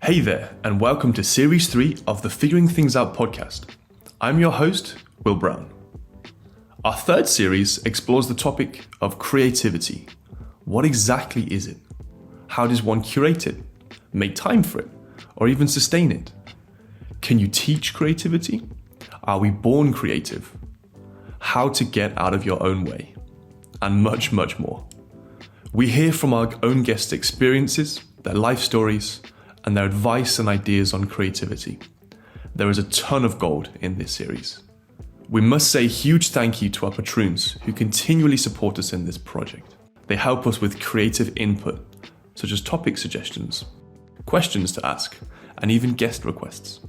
Hey there, and welcome to Series 3 of the Figuring Things Out podcast. I'm your host, Will Brown. Our third series explores the topic of creativity. What exactly is it? How does one curate it, make time for it, or even sustain it? Can you teach creativity? Are we born creative? How to get out of your own way? And much, much more. We hear from our own guests' experiences, their life stories, and their advice and ideas on creativity. There is a ton of gold in this series. We must say a huge thank you to our patroons who continually support us in this project. They help us with creative input, such as topic suggestions, questions to ask, and even guest requests.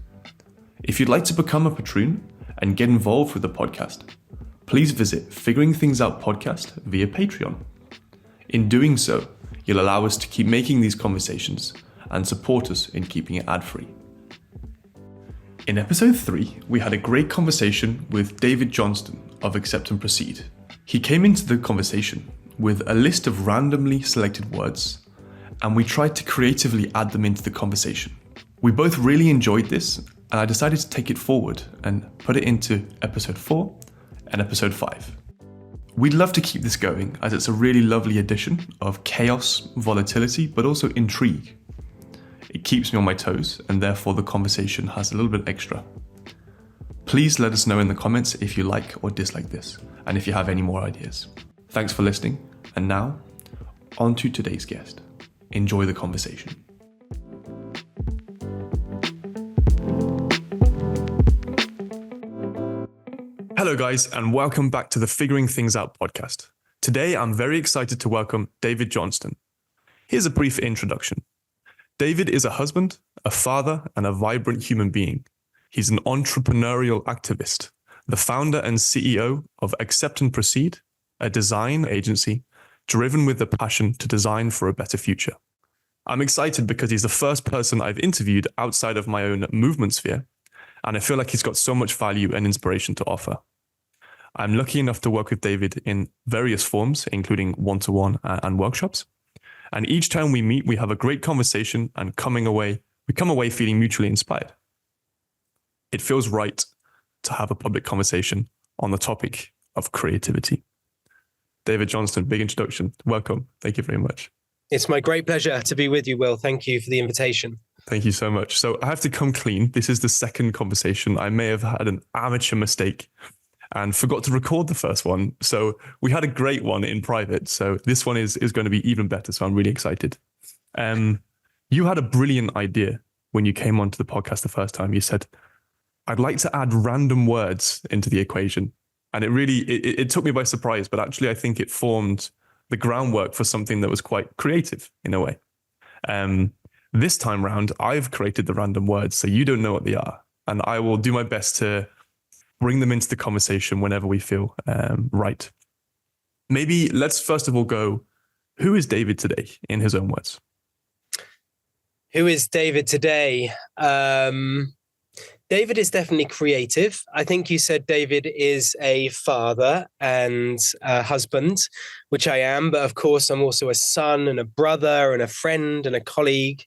If you'd like to become a patroon and get involved with the podcast, please visit Figuring Things Out Podcast via Patreon. In doing so, you'll allow us to keep making these conversations and support us in keeping it ad-free. In episode 3, we had a great conversation with David Johnston of Accept and Proceed. He came into the conversation with a list of randomly selected words, and we tried to creatively add them into the conversation. We both really enjoyed this, and I decided to take it forward and put it into episode 4 and episode 5. We'd love to keep this going as it's a really lovely addition of chaos, volatility, but also intrigue. It keeps me on my toes, and therefore the conversation has a little bit extra. Please let us know in the comments if you like or dislike this, and if you have any more ideas. Thanks for listening, and now, on to today's guest. Enjoy the conversation. Hello guys, and welcome back to the Figuring Things Out podcast. Today I'm very excited to welcome David Johnston. Here's a brief introduction. David is a husband, a father, and a vibrant human being. He's an entrepreneurial activist, the founder and CEO of Accept and Proceed, a design agency driven with the passion to design for a better future. I'm excited because he's the first person I've interviewed outside of my own movement sphere, and I feel like he's got so much value and inspiration to offer. I'm lucky enough to work with David in various forms, including one-to-one and workshops. And each time we meet, we have a great conversation and we come away feeling mutually inspired. It feels right to have a public conversation on the topic of creativity. David Johnston, big introduction. Welcome. Thank you very much. It's my great pleasure to be with you, Will. Thank you for the invitation. Thank you so much. So I have to come clean. This is the second conversation. I may have had an amateur mistake and forgot to record the first one. So we had a great one in private. So this one is going to be even better. So I'm really excited. You had a brilliant idea when you came onto the podcast the first time. You said, I'd like to add random words into the equation. And it took me by surprise, but actually I think it formed the groundwork for something that was quite creative in a way. This time round, I've created the random words, so you don't know what they are. And I will do my best to bring them into the conversation whenever we feel right. Maybe let's first of all go, who is David today in his own words? Who is David today? David is definitely creative. I think you said David is a father and a husband, which I am. But of course, I'm also a son and a brother and a friend and a colleague.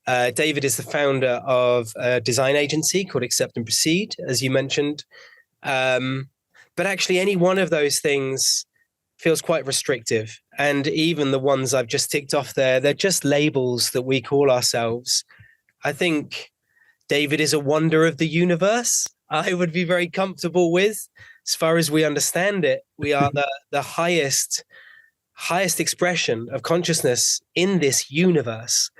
David is the founder of a design agency called Accept and Proceed, as you mentioned. But actually, any one of those things feels quite restrictive. And even the ones I've just ticked off there, they're just labels that we call ourselves. I think David is a wonder of the universe. I would be very comfortable with, as far as we understand it. We are the highest expression of consciousness in this universe.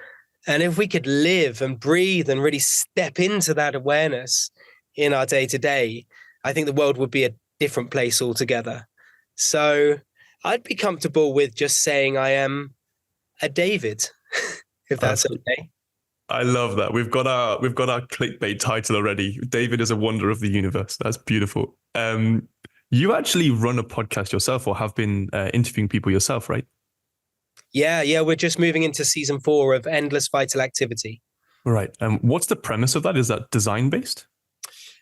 And if we could live and breathe and really step into that awareness in our day-to-day, I think the world would be a different place altogether. So I'd be comfortable with just saying I am a David, if that's okay. I love that. We've got our clickbait title already. David is a wonder of the universe. That's beautiful. You actually run a podcast yourself, or have been interviewing people yourself, right? Yeah. We're just moving into season 4 of Endless Vital Activity. Right. What's the premise of that? Is that design based?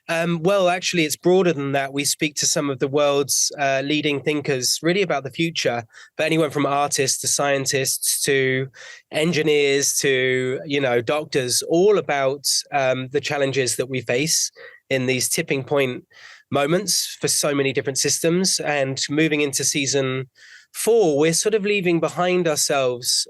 Well, actually, it's broader than that. We speak to some of the world's leading thinkers really about the future, but anyone from artists to scientists to engineers to, doctors, all about the challenges that we face in these tipping point moments for so many different systems. And moving into season 4, we're sort of leaving behind ourselves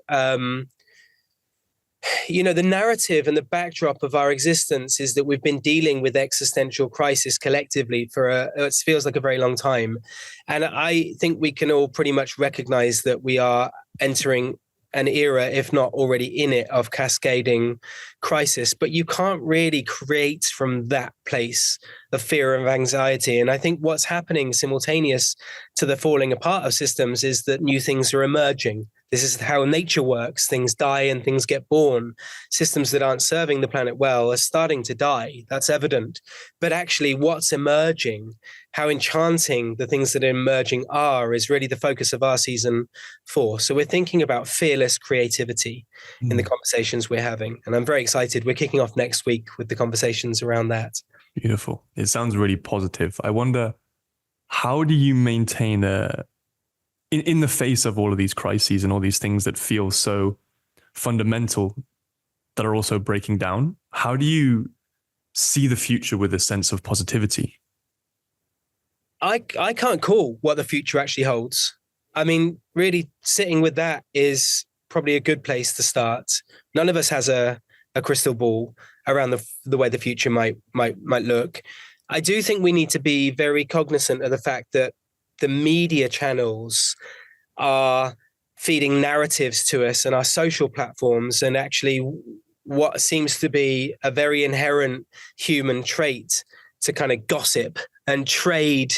the narrative and the backdrop of our existence is that we've been dealing with existential crisis collectively for it feels like a very long time. And I think we can all pretty much recognize that we are entering an era, if not already in it, of cascading crisis. But you can't really create from that place of fear and anxiety. And I think what's happening simultaneous to the falling apart of systems is that new things are emerging. This is how nature works. Things die and things get born. Systems that aren't serving the planet well are starting to die. That's evident. But actually, what's emerging, how enchanting the things that are emerging are, is really the focus of our season 4. So we're thinking about fearless creativity in the conversations we're having. And I'm very excited. We're kicking off next week with the conversations around that. Beautiful. It sounds really positive. I wonder, how do you maintain in the face of all of these crises and all these things that feel so fundamental that are also breaking down, how do you see the future with a sense of positivity? I can't call what the future actually holds. I mean, really sitting with that is probably a good place to start. None of us has a crystal ball around the way the future might look. I do think we need to be very cognizant of the fact that the media channels are feeding narratives to us and our social platforms, and actually what seems to be a very inherent human trait to kind of gossip and trade,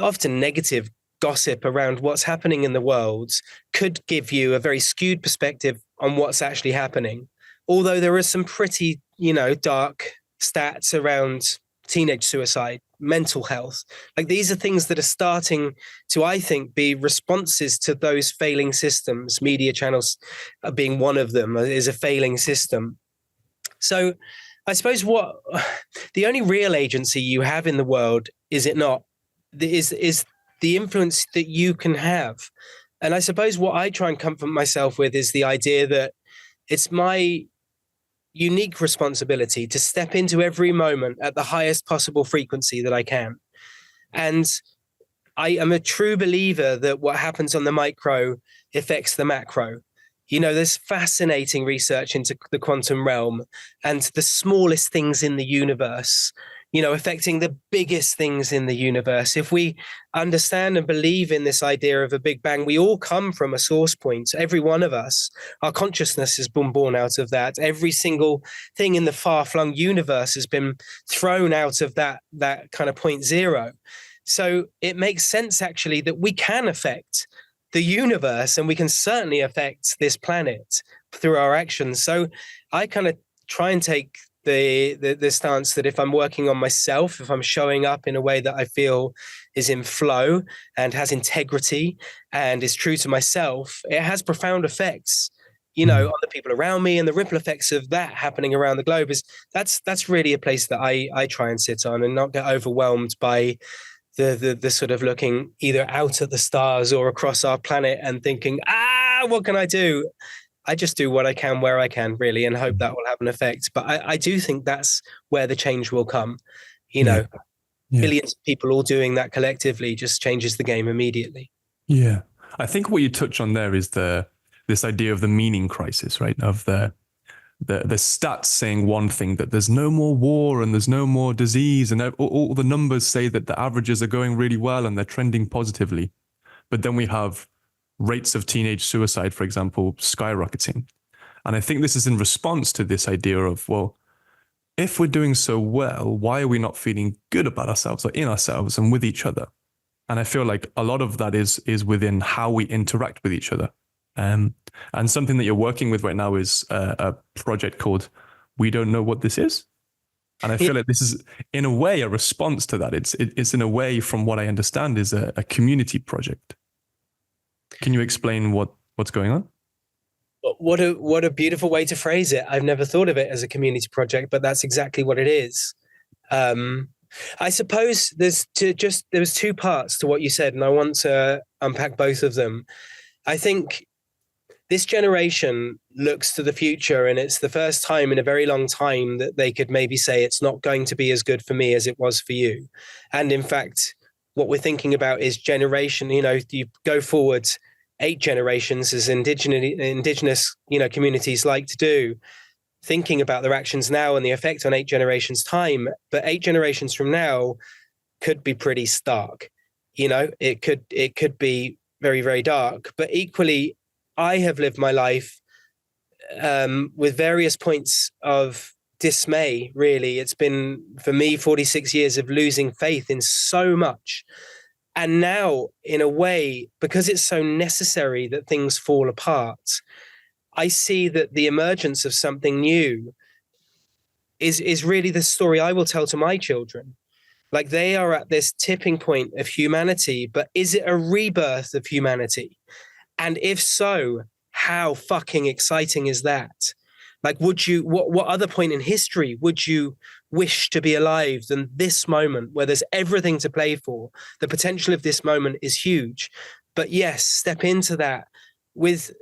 often negative gossip around what's happening in the world could give you a very skewed perspective on what's actually happening. Although there are some pretty, dark stats around teenage suicide, mental health. Like, these are things that are starting to, I think, be responses to those failing systems. Media channels being one of them is a failing system. So I suppose the only real agency you have in the world, is it not, is the influence that you can have. And I suppose what I try and comfort myself with is the idea that it's my unique responsibility to step into every moment at the highest possible frequency that I can. And I am a true believer that what happens on the micro affects the macro. There's fascinating research into the quantum realm and the smallest things in the universe, affecting the biggest things in the universe. If we understand and believe in this idea of a Big Bang, we all come from a source point. Every one of us, our consciousness has been born out of that. Every single thing in the far-flung universe has been thrown out of that kind of point zero. So it makes sense, actually, that we can affect the universe, and we can certainly affect this planet through our actions. So I kind of try and take the stance that if I'm working on myself, if I'm showing up in a way that I feel is in flow and has integrity and is true to myself, it has profound effects, on the people around me, and the ripple effects of that happening around the globe that's really a place that I try and sit on and not get overwhelmed by the sort of looking either out at the stars or across our planet and thinking, what can I do? I just do what I can where I can, really, and hope that will have an effect. But I do think that's where the change will come. Billions of people all doing that collectively just changes the game immediately. Yeah. I think what you touch on there is this idea of the meaning crisis, right? Of the stats saying one thing, that there's no more war and there's no more disease, and all the numbers say that the averages are going really well and they're trending positively. But then we have rates of teenage suicide, for example, skyrocketing. And I think this is in response to this idea of, well, if we're doing so well, why are we not feeling good about ourselves or in ourselves and with each other? And I feel like a lot of that is within how we interact with each other. And something that you're working with right now is a project called We Don't Know What This Is. And I feel like this is, in a way, a response to that. It's in a way, from what I understand, is a community project. Can you explain what's going on? What a beautiful way to phrase it. I've never thought of it as a community project, but that's exactly what it is. Um, I suppose there was two parts to what you said, and I want to unpack both of them. I think this generation looks to the future, and it's the first time in a very long time that they could maybe say it's not going to be as good for me as it was for you. And in fact, what we're thinking about is generation. You go forward 8 generations, as indigenous communities like to do, thinking about their actions now and the effect on 8 generations time. But 8 generations from now could be pretty stark. It could be very, very dark. But equally, I have lived my life with various points of dismay, really. It's been, for me, 46 years of losing faith in so much. And now, in a way, because it's so necessary that things fall apart, I see that the emergence of something new is really the story I will tell to my children. Like, they are at this tipping point of humanity, but is it a rebirth of humanity? And if so, how fucking exciting is that? Like, what other point in history would you wish to be alive than this moment where there's everything to play for? The potential of this moment is huge. But yes, step into that with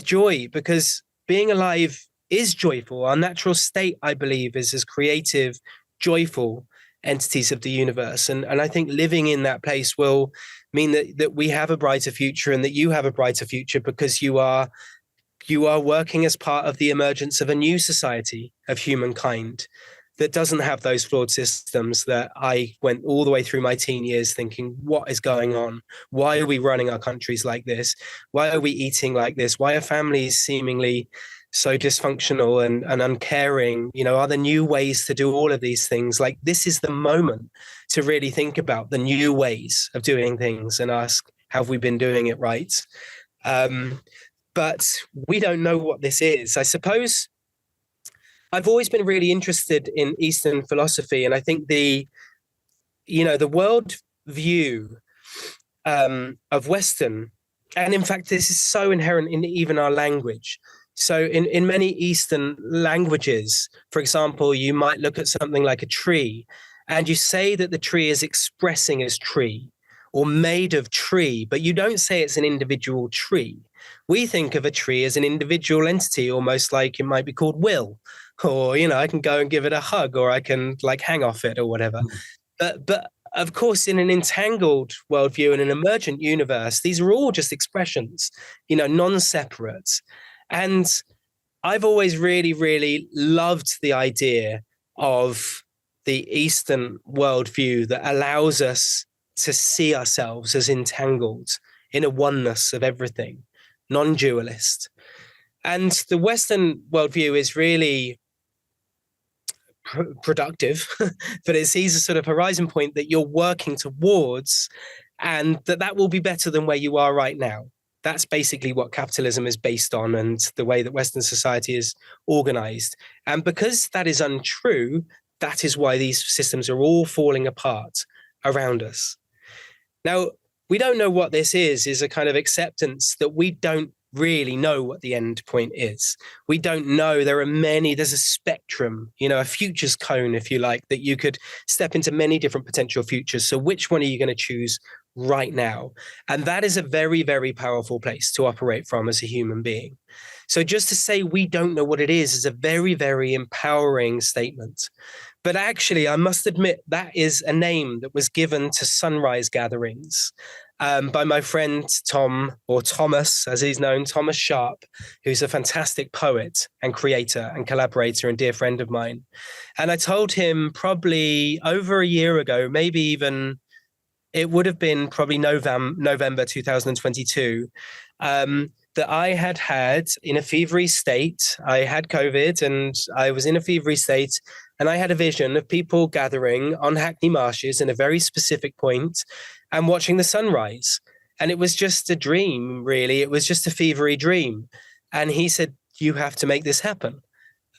joy, because being alive is joyful. Our natural state, I believe, is as creative, joyful entities of the universe. And I think living in that place will mean that we have a brighter future, and that you have a brighter future, because you are working as part of the emergence of a new society of humankind that doesn't have those flawed systems that I went all the way through my teen years thinking, what is going on? Why are we running our countries like this? Why are we eating like this? Why are families seemingly so dysfunctional and uncaring? Are there new ways to do all of these things? Like, this is the moment to really think about the new ways of doing things and ask, have we been doing it right? But we don't know what this is. I suppose I've always been really interested in Eastern philosophy, and I think the world view of Western, and in fact, this is so inherent in even our language. So in many Eastern languages, for example, you might look at something like a tree, and you say that the tree is expressing as tree or made of tree, but you don't say it's an individual tree. We think of a tree as an individual entity, almost like it might be called Will, or, I can go and give it a hug, or I can like hang off it or whatever. But of course, in an entangled worldview, in an emergent universe, these are all just expressions, non-separate. And I've always really, really loved the idea of the Eastern worldview that allows us to see ourselves as entangled in a oneness of everything, non-dualist. And the Western worldview is really productive, but it sees a sort of horizon point that you're working towards, and that will be better than where you are right now. That's basically what capitalism is based on, and the way that Western society is organized. And because that is untrue, that is why these systems are all falling apart around us. Now, we don't know what this is a kind of acceptance that we don't really know what the end point is. We don't know. There's a spectrum, a futures cone, if you like, that you could step into many different potential futures. So which one are you going to choose right now? And that is a very, very powerful place to operate from as a human being. So just to say we don't know what it is a very, very empowering statement. But actually, I must admit, that is a name that was given to sunrise gatherings by my friend Tom, or Thomas, as he's known, Thomas Sharp, who's a fantastic poet and creator and collaborator and dear friend of mine. And I told him probably over a year ago, maybe even it would have been probably November 2022, that I had in a feverish state. I had COVID and I was in a feverish state, and I had a vision of people gathering on Hackney Marshes in a very specific point and watching the sunrise. And it was just a dream, really. It was just a fevery dream. And he said, you have to make this happen.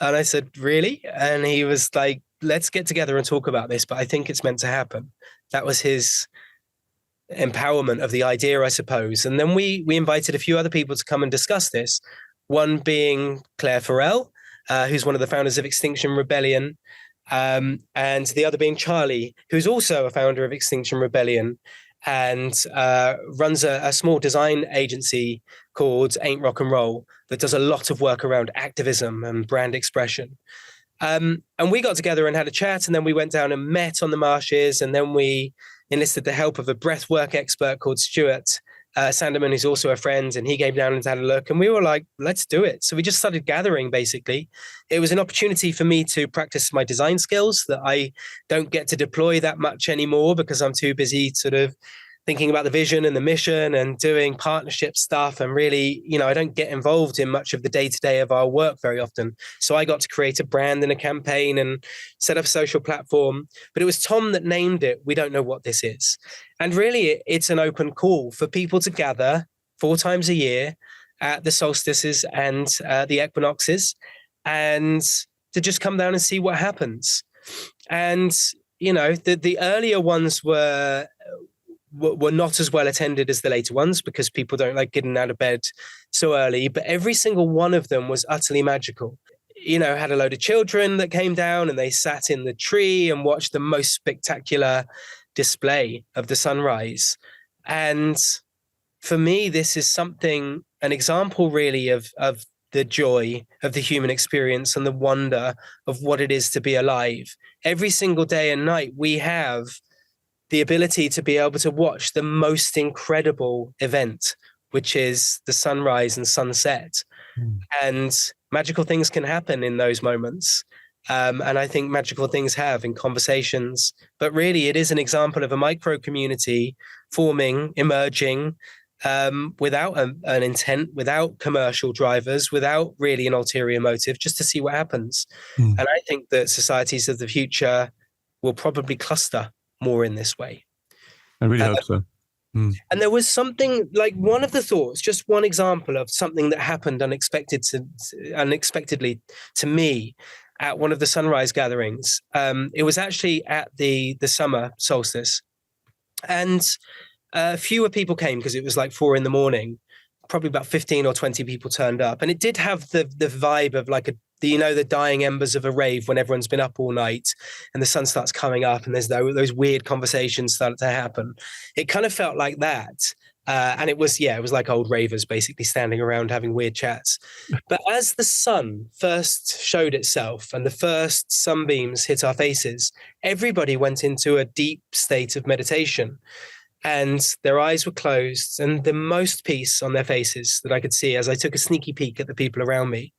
And I said, really? And he was like, let's get together and talk about this, but I think it's meant to happen. That was his empowerment of the idea, I suppose. And then we invited a few other people to come and discuss this, one being Claire Farrell, who's one of the founders of Extinction Rebellion, and the other being Charlie, who's also a founder of Extinction Rebellion and runs a small design agency called Ain't Rock and Roll that does a lot of work around activism and brand expression. And we got together and had a chat, and then we went down and met on the marshes, and then we enlisted the help of a breathwork expert called Stuart Sanderman, who's also a friend, and he came down and had a look, and we were like, let's do it. So we just started gathering, basically. It was an opportunity for me to practice my design skills that I don't get to deploy that much anymore because I'm too busy sort of thinking about the vision and the mission and doing partnership stuff. And really, I don't get involved in much of the day-to-day of our work very often. So I got to create a brand and a campaign and set up a social platform. But it was Tom that named it. We don't know what this is. And really, it's an open call for people to gather 4 times a year at the solstices and the equinoxes and to just come down and see what happens. And, the earlier ones were not as well attended as the later ones because people don't like getting out of bed so early, but every single one of them was utterly magical. Had a load of children that came down and they sat in the tree and watched the most spectacular display of the sunrise. And for me, this is an example really of the joy of the human experience and the wonder of what it is to be alive. Every single day and night, we have the ability to be able to watch the most incredible event, which is the sunrise and sunset. And magical things can happen in those moments. And I think magical things have in conversations. But really, it is an example of a micro community forming, emerging, without an intent, without commercial drivers, without really an ulterior motive, just to see what happens. And I think that societies of the future will probably cluster more in this way. I really hope so. And there was something like one of the thoughts, just one example of something that happened unexpectedly to me at one of the sunrise gatherings. It was actually at the summer solstice, and fewer people came because it was like 4 a.m. Probably about 15 or 20 people turned up, and it did have the vibe of like the dying embers of a rave when everyone's been up all night and the sun starts coming up and there's those weird conversations start to happen. It kind of felt like that. And it was like old ravers basically standing around having weird chats. But as the sun first showed itself and the first sunbeams hit our faces, everybody went into a deep state of meditation. And their eyes were closed and the most peace on their faces that I could see as I took a sneaky peek at the people around me.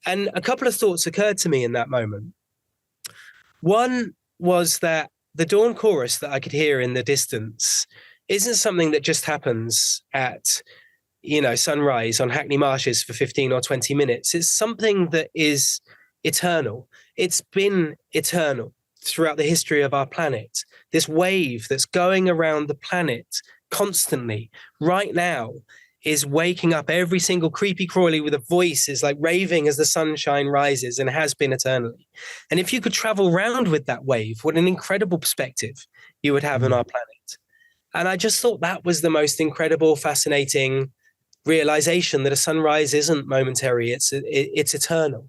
And a couple of thoughts occurred to me in that moment. One was that the dawn chorus that I could hear in the distance isn't something that just happens at, sunrise on Hackney Marshes for 15 or 20 minutes. It's something that is eternal. It's been eternal throughout the history of our planet. This wave that's going around the planet constantly right now is waking up every single creepy crawly with a voice, is like raving as the sunshine rises and has been eternally. And if you could travel around with that wave, what an incredible perspective you would have on our planet. And I just thought that was the most incredible, fascinating realization that a sunrise isn't momentary, it's eternal.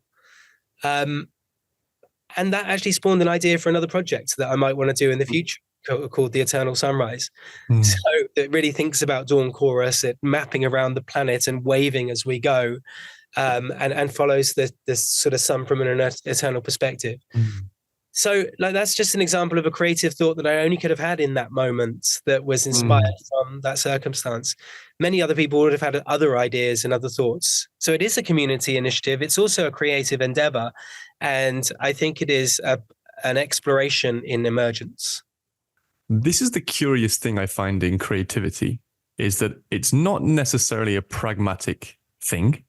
And that actually spawned an idea for another project that I might want to do in the future called The Eternal Sunrise. So it really thinks about dawn chorus, it mapping around the planet and waving as we go, and follows the sort of sun from an eternal perspective. So that's just an example of a creative thought that I only could have had in that moment that was inspired from that circumstance. Many other people would have had other ideas and other thoughts. So it is a community initiative. It's also a creative endeavor. And I think it is an exploration in emergence. This is the curious thing I find in creativity, is that it's not necessarily a pragmatic thing.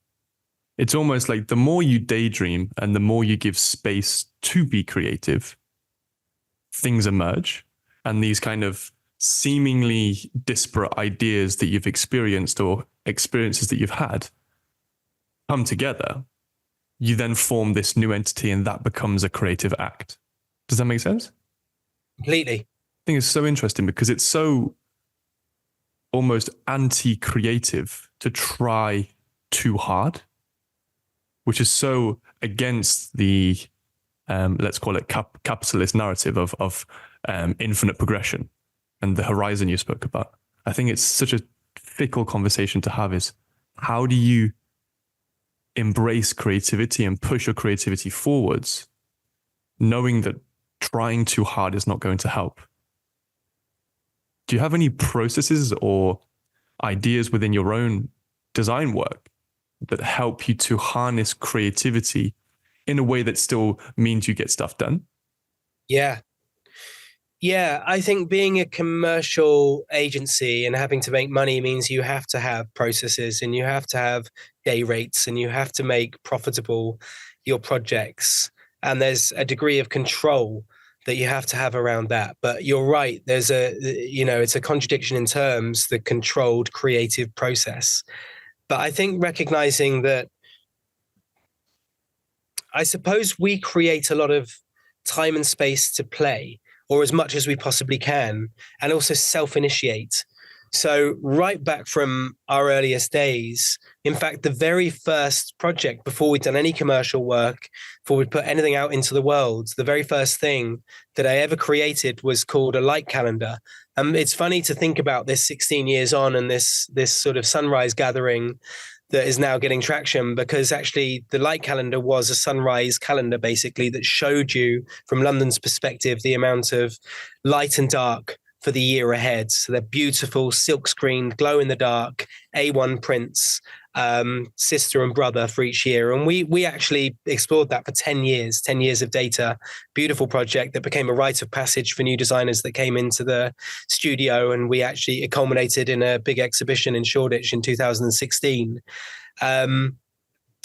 It's almost like the more you daydream and the more you give space to be creative, things emerge. And these kind of seemingly disparate ideas that you've experienced or experiences that you've had come together. You then form this new entity and that becomes a creative act. Does that make sense? Completely. I think it's so interesting because it's so almost anti-creative to try too hard, which is so against the let's call it capitalist narrative of infinite progression and the horizon you spoke about. I think it's such a fickle conversation to have, is how do you embrace creativity and push your creativity forwards, knowing that trying too hard is not going to help? Do you have any processes or ideas within your own design work that help you to harness creativity in a way that still means you get stuff done? Yeah. Yeah, I think being a commercial agency and having to make money means you have to have processes and you have to have day rates and you have to make profitable your projects. And there's a degree of control that you have to have around that. But you're right, it's a contradiction in terms, the controlled creative process. But I think recognizing that, I suppose we create a lot of time and space to play, or as much as we possibly can, and also self-initiate. So right back from our earliest days, in fact, the very first project before we'd done any commercial work, before we'd put anything out into the world, the very first thing that I ever created was called a light calendar. It's funny to think about this 16 years on and this sort of sunrise gathering that is now getting traction, because actually the light calendar was a sunrise calendar, basically, that showed you from London's perspective the amount of light and dark for the year ahead. So they're beautiful, silk screened, glow in the dark, A1 prints, sister and brother for each year. And we actually explored that for 10 years of data. Beautiful project that became a rite of passage for new designers that came into the studio. And it culminated in a big exhibition in Shoreditch in 2016.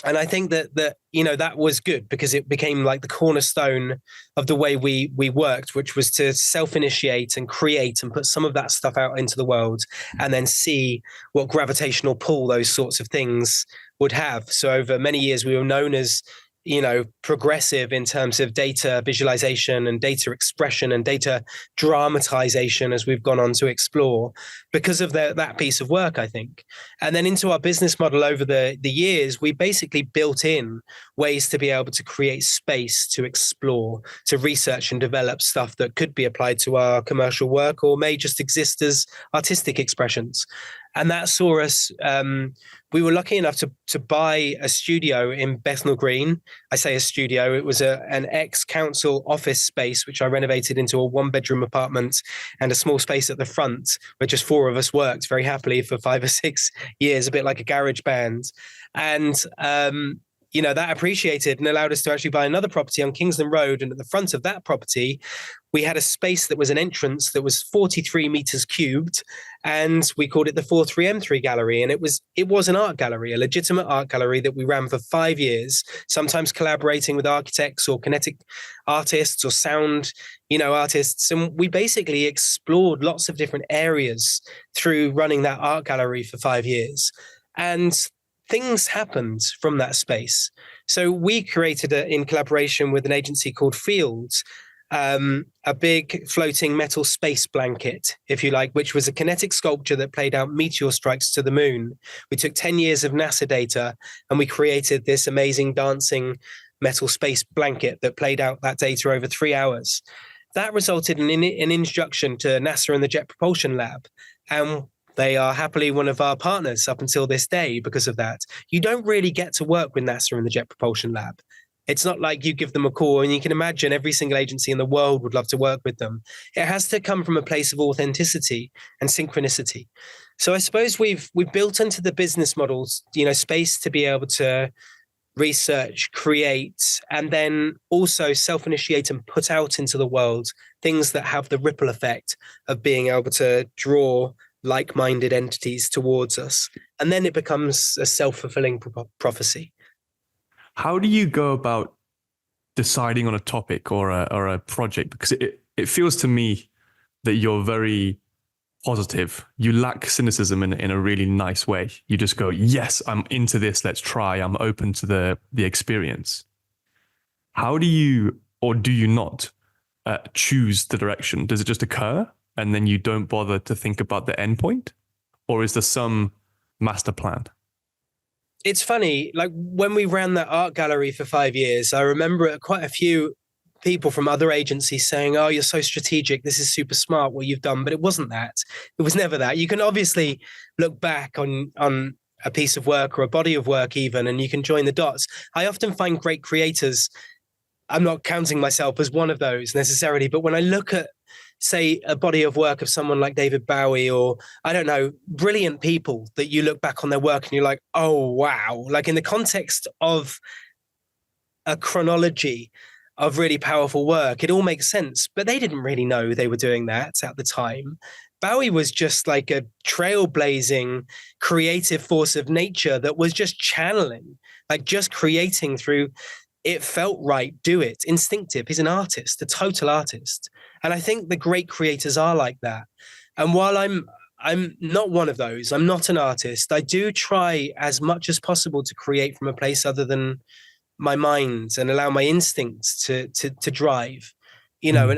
And I think that was good because it became like the cornerstone of the way we worked, which was to self-initiate and create and put some of that stuff out into the world and then see what gravitational pull those sorts of things would have. So over many years, we were known as, progressive in terms of data visualization and data expression and data dramatization as we've gone on to explore because of that piece of work, I think. And then into our business model over the years, we basically built in ways to be able to create space to explore, to research and develop stuff that could be applied to our commercial work or may just exist as artistic expressions. And that saw us, we were lucky enough to buy a studio in Bethnal Green. I say a studio, it was an ex-council office space, which I renovated into a one-bedroom apartment and a small space at the front where just four of us worked very happily for 5 or 6 years, a bit like a garage band. And that appreciated and allowed us to actually buy another property on Kingsland Road. And at the front of that property, we had a space that was an entrance that was 43 meters cubed. And we called it the 43M3 Gallery. And it was an art gallery, a legitimate art gallery that we ran for 5 years, sometimes collaborating with architects or kinetic artists or sound, artists. And we basically explored lots of different areas through running that art gallery for 5 years. And things happened from that space. So we created, in collaboration with an agency called Fields, a big floating metal space blanket, if you like, which was a kinetic sculpture that played out meteor strikes to the moon. We took 10 years of NASA data and we created this amazing dancing metal space blanket that played out that data over 3 hours. That resulted in an introduction to NASA and the Jet Propulsion Lab. And they are happily one of our partners up until this day because of that. You don't really get to work with NASA and the Jet Propulsion Lab. It's not like you give them a call and you can imagine every single agency in the world would love to work with them. It has to come from a place of authenticity and synchronicity. So I suppose we've built into the business models, space to be able to research, create, and then also self-initiate and put out into the world things that have the ripple effect of being able to draw like-minded entities towards us. And then it becomes a self-fulfilling prophecy. How do you go about deciding on a topic or a project? Because it feels to me that you're very positive. You lack cynicism in a really nice way. You just go, yes, I'm into this. Let's try. I'm open to the experience. How do you, or do you not, choose the direction? Does it just occur and then you don't bother to think about the end point? Or is there some master plan? It's funny, like when we ran that art gallery for 5 years, I remember quite a few people from other agencies saying, oh, you're so strategic, this is super smart what you've done, but it wasn't that. It was never that. You can obviously look back on a piece of work or a body of work even, and you can join the dots. I often find great creators, I'm not counting myself as one of those necessarily, but when I look at, say, a body of work of someone like David Bowie, or I don't know, brilliant people that you look back on their work and you're like, oh, wow. Like in the context of a chronology of really powerful work, it all makes sense, but they didn't really know they were doing that at the time. Bowie was just like a trailblazing creative force of nature that was just channeling, like just creating through, it felt right, do it, instinctive. He's an artist, a total artist. And I think the great creators are like that. And while I'm not one of those, I'm not an artist, I do try as much as possible to create from a place other than my mind and allow my instincts to drive, you know,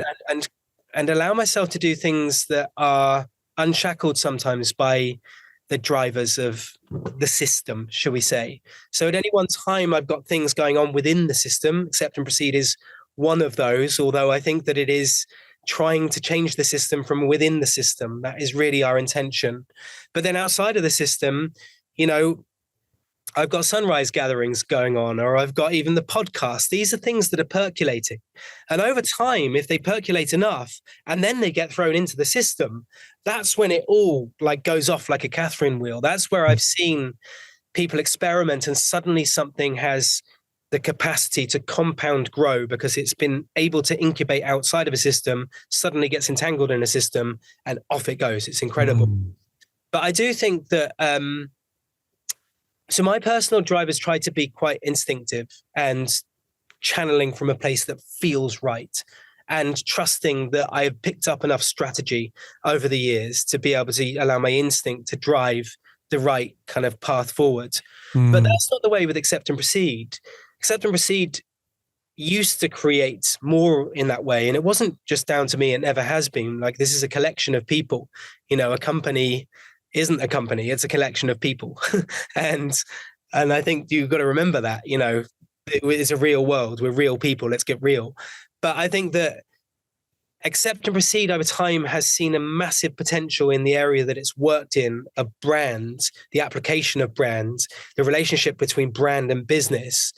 and allow myself to do things that are unshackled sometimes by the drivers of the system, shall we say. So at any one time, I've got things going on within the system. Accept and Proceed is one of those, although I think that it is trying to change the system from within the system. That is really our intention. But then outside of the system, you know, I've got sunrise gatherings going on, or I've got even the podcast. These are things that are percolating. And over time, if they percolate enough and then they get thrown into the system, that's when it all like goes off like a Catherine wheel. That's where I've seen people experiment and suddenly something has the capacity to compound grow because it's been able to incubate outside of a system, suddenly gets entangled in a system, and off it goes. It's incredible. But I do think that so my personal drive has tried to be quite instinctive and channeling from a place that feels right, and trusting that I've picked up enough strategy over the years to be able to allow my instinct to drive the right kind of path forward. But that's not the way with Accept and Proceed. Accept and Proceed used to create more in that way. And it wasn't just down to me. It never has been. Like, this is a collection of people. You know, a company isn't a company, it's a collection of people. and I think you've got to remember that, you know, it's a real world. We're real people. Let's get real. But I think that Accept and Proceed over time has seen a massive potential in the area that it's worked in, of brand, the application of brand, the relationship between brand and business,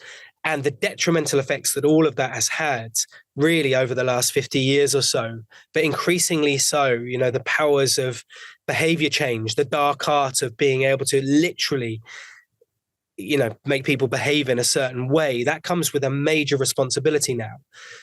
and the detrimental effects that all of that has had really over the last 50 years or so, but increasingly so, you know, the powers of behavior change, the dark art of being able to literally, you know, make people behave in a certain way, that comes with a major responsibility now.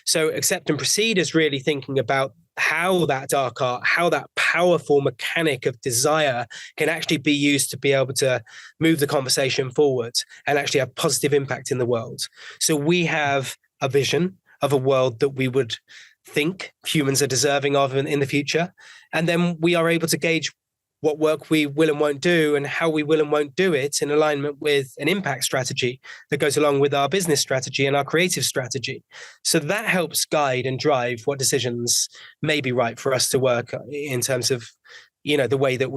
So Accept and Proceed is really thinking about how that dark art, how that powerful mechanic of desire can actually be used to be able to move the conversation forward and actually have positive impact in the world. So we have a vision of a world that we would think humans are deserving of in the future. And then we are able to gauge what work we will and won't do and how we will and won't do it in alignment with an impact strategy that goes along with our business strategy and our creative strategy. So that helps guide and drive what decisions may be right for us to work in terms of, you know, the way that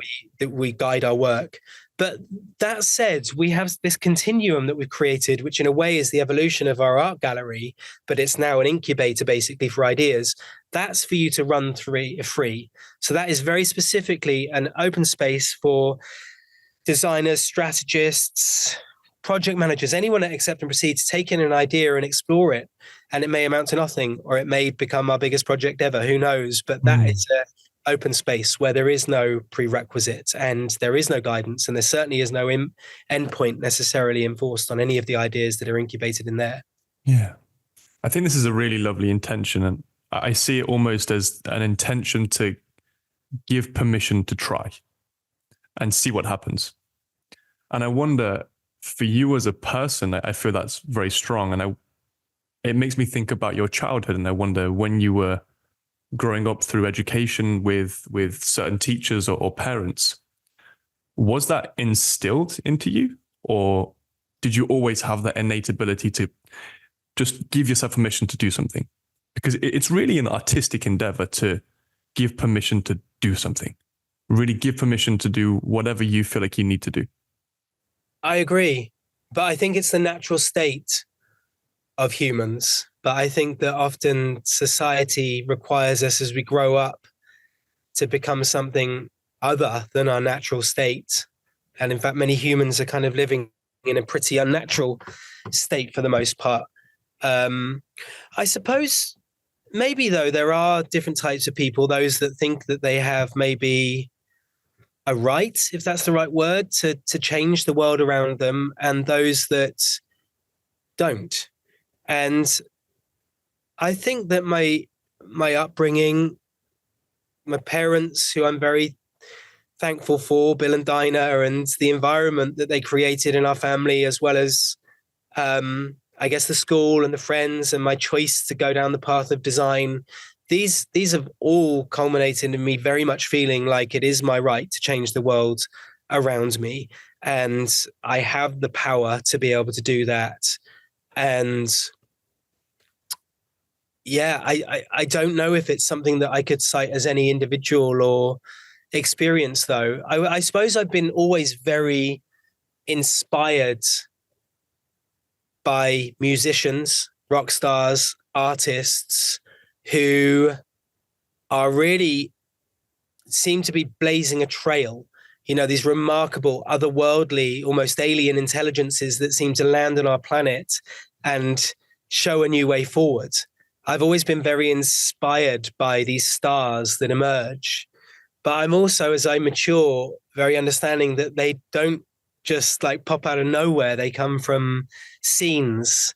we guide our work. But that said, we have this continuum that we've created, which in a way is the evolution of our art gallery, but it's now an incubator basically for ideas. That's for you to run through free. So that is very specifically an open space for designers, strategists, project managers, anyone that Accept and Proceed to take in an idea and explore it. And it may amount to nothing, or it may become our biggest project ever. Who knows? But that is a open space where there is no prerequisite and there is no guidance, and there certainly is no endpoint necessarily enforced on any of the ideas that are incubated in there. Yeah. I think this is a really lovely intention, and I see it almost as an intention to give permission to try and see what happens. And I wonder, for you as a person, I feel that's very strong, and it makes me think about your childhood, and I wonder, when you were growing up through education with certain teachers or parents, was that instilled into you, or did you always have that innate ability to just give yourself permission to do something? Because it's really an artistic endeavor to give permission to do something, really give permission to do whatever you feel like you need to do. I agree, but I think it's the natural state of humans. But I think that often society requires us as we grow up to become something other than our natural state. And in fact, many humans are kind of living in a pretty unnatural state for the most part. I suppose maybe, though, there are different types of people, those that think that they have maybe a right, if that's the right word, to change the world around them, and those that don't. And I think that my upbringing, my parents, who I'm very thankful for, Bill and Dinah, and the environment that they created in our family, as well as I guess the school and the friends and my choice to go down the path of design. These have all culminated in me very much feeling like it is my right to change the world around me, and I have the power to be able to do that. And yeah, I don't know if it's something that I could cite as any individual or experience, though. I suppose I've been always very inspired by musicians, rock stars, artists who are really seem to be blazing a trail. You know, these remarkable, otherworldly, almost alien intelligences that seem to land on our planet and show a new way forward. I've always been very inspired by these stars that emerge. But I'm also, as I mature, very understanding that they don't just like pop out of nowhere. They come from scenes.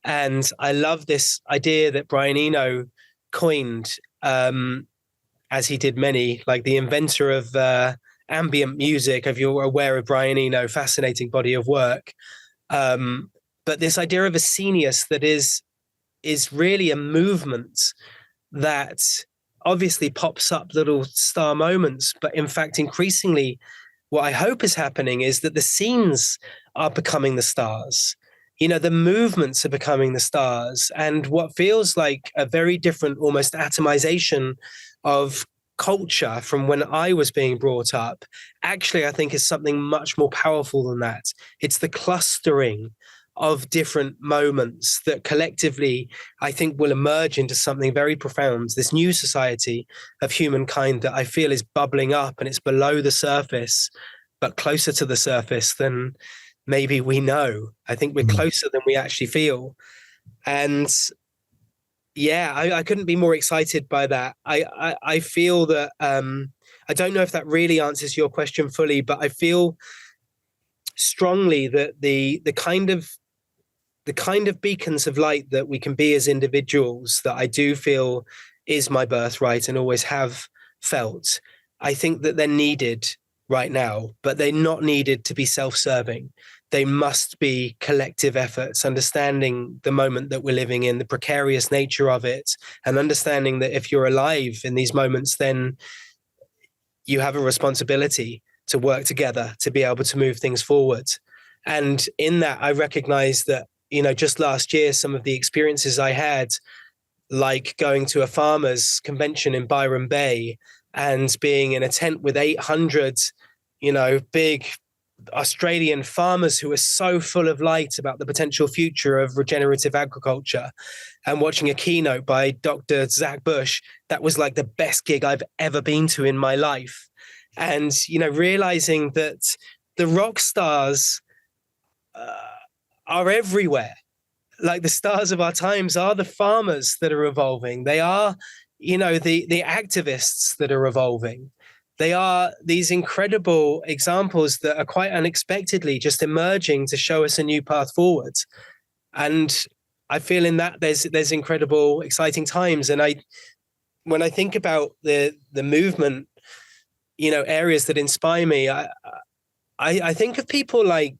And I love this idea that Brian Eno coined, as he did many, like the inventor of ambient music. If you're aware of Brian Eno, fascinating body of work. But this idea of a scenius that is really a movement that obviously pops up little star moments, but in fact, increasingly, what I hope is happening is that the scenes are becoming the stars. You know, the movements are becoming the stars, and what feels like a very different, almost atomization of culture from when I was being brought up, actually, I think is something much more powerful than that. It's the clustering of different moments that collectively, I think, will emerge into something very profound, this new society of humankind that I feel is bubbling up, and it's below the surface, but closer to the surface than maybe we know. I think we're closer than we actually feel. And yeah, I couldn't be more excited by that. I feel that, I don't know if that really answers your question fully, but I feel strongly that the kind of beacons of light that we can be as individuals, that I do feel is my birthright and always have felt, I think that they're needed right now, but they're not needed to be self-serving. They must be collective efforts, understanding the moment that we're living in, the precarious nature of it, and understanding that if you're alive in these moments, then you have a responsibility to work together to be able to move things forward. And in that, I recognize that, you know, just last year, some of the experiences I had, like going to a farmers convention in Byron Bay and being in a tent with 800, you know, big Australian farmers who are so full of light about the potential future of regenerative agriculture, and watching a keynote by Dr. Zach Bush, that was like the best gig I've ever been to in my life. And, you know, realizing that the rock stars are everywhere. Like the stars of our times are the farmers that are evolving. They are, you know, the activists that are evolving. They are these incredible examples that are quite unexpectedly just emerging to show us a new path forward. And I feel in that there's incredible, exciting times. And when I think about the movement, you know, areas that inspire me, I think of people like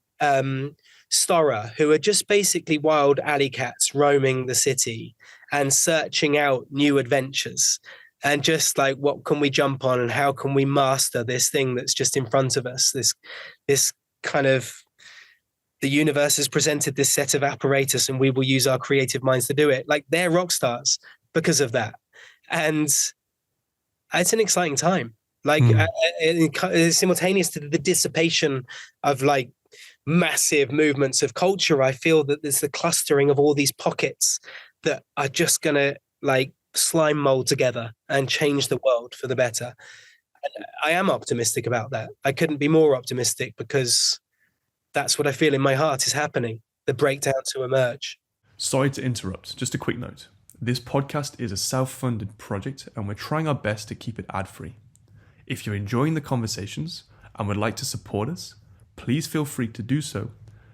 Stora, who are just basically wild alley cats roaming the city and searching out new adventures. And just like, what can we jump on and how can we master this thing that's just in front of us? This kind of, the universe has presented this set of apparatus and we will use our creative minds to do it. Like, they're rock stars because of that. And it's an exciting time. Like simultaneous to the dissipation of like massive movements of culture. I feel that there's the clustering of all these pockets that are just going to like slime mold together and change the world for the better. And I am optimistic about that. I couldn't be more optimistic because that's what I feel in my heart is happening, the breakdown to emerge. Sorry to interrupt, just a quick note. This podcast is a self-funded project and we're trying our best to keep it ad-free. If you're enjoying the conversations and would like to support us, please feel free to do so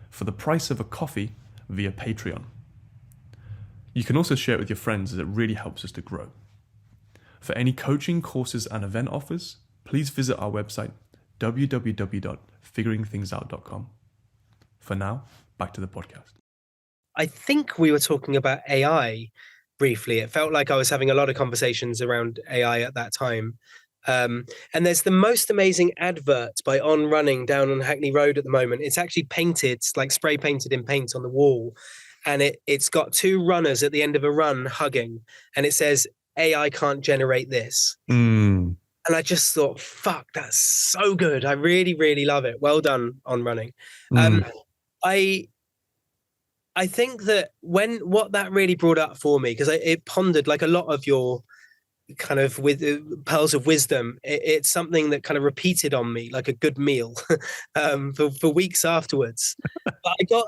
for the price of a coffee via Patreon. You can also share it with your friends as it really helps us to grow. For any coaching, courses and event offers, please visit our website www.figuringthingsout.com. For now, back to the podcast. I think we were talking about AI briefly. It felt like I was having a lot of conversations around AI at that time. And there's the most amazing advert by On Running down on Hackney Road at the moment. It's actually painted, like spray painted in paint on the wall. And it's got two runners at the end of a run hugging. And it says, AI can't generate this. And I just thought, fuck, that's so good. I really, really love it. Well done, On Running. I think that what that really brought up for me, because it pondered like a lot of your kind of with pearls of wisdom, it's something that kind of repeated on me like a good meal for weeks afterwards. But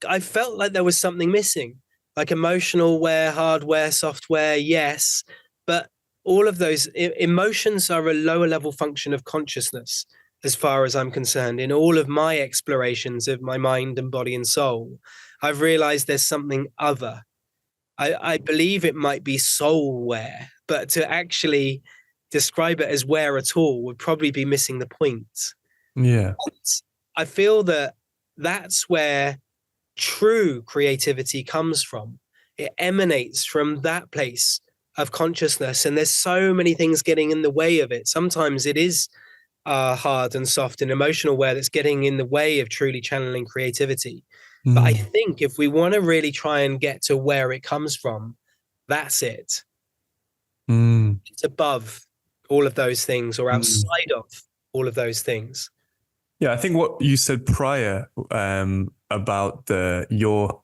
I felt like there was something missing, like emotional wear, hardware, software, yes, but all of those emotions are a lower level function of consciousness, as far as I'm concerned. In all of my explorations of my mind and body and soul, I've realized there's something other. I believe it might be soul wear, but to actually describe it as wear at all would probably be missing the point. Yeah. And I feel that that's where true creativity comes from. It emanates from that place of consciousness. And there's so many things getting in the way of it. Sometimes it is hard and soft and emotional wear that's getting in the way of truly channeling creativity. But I think if we want to really try and get to where it comes from, that's it. It's above all of those things or outside of all of those things. Yeah, I think what you said prior about your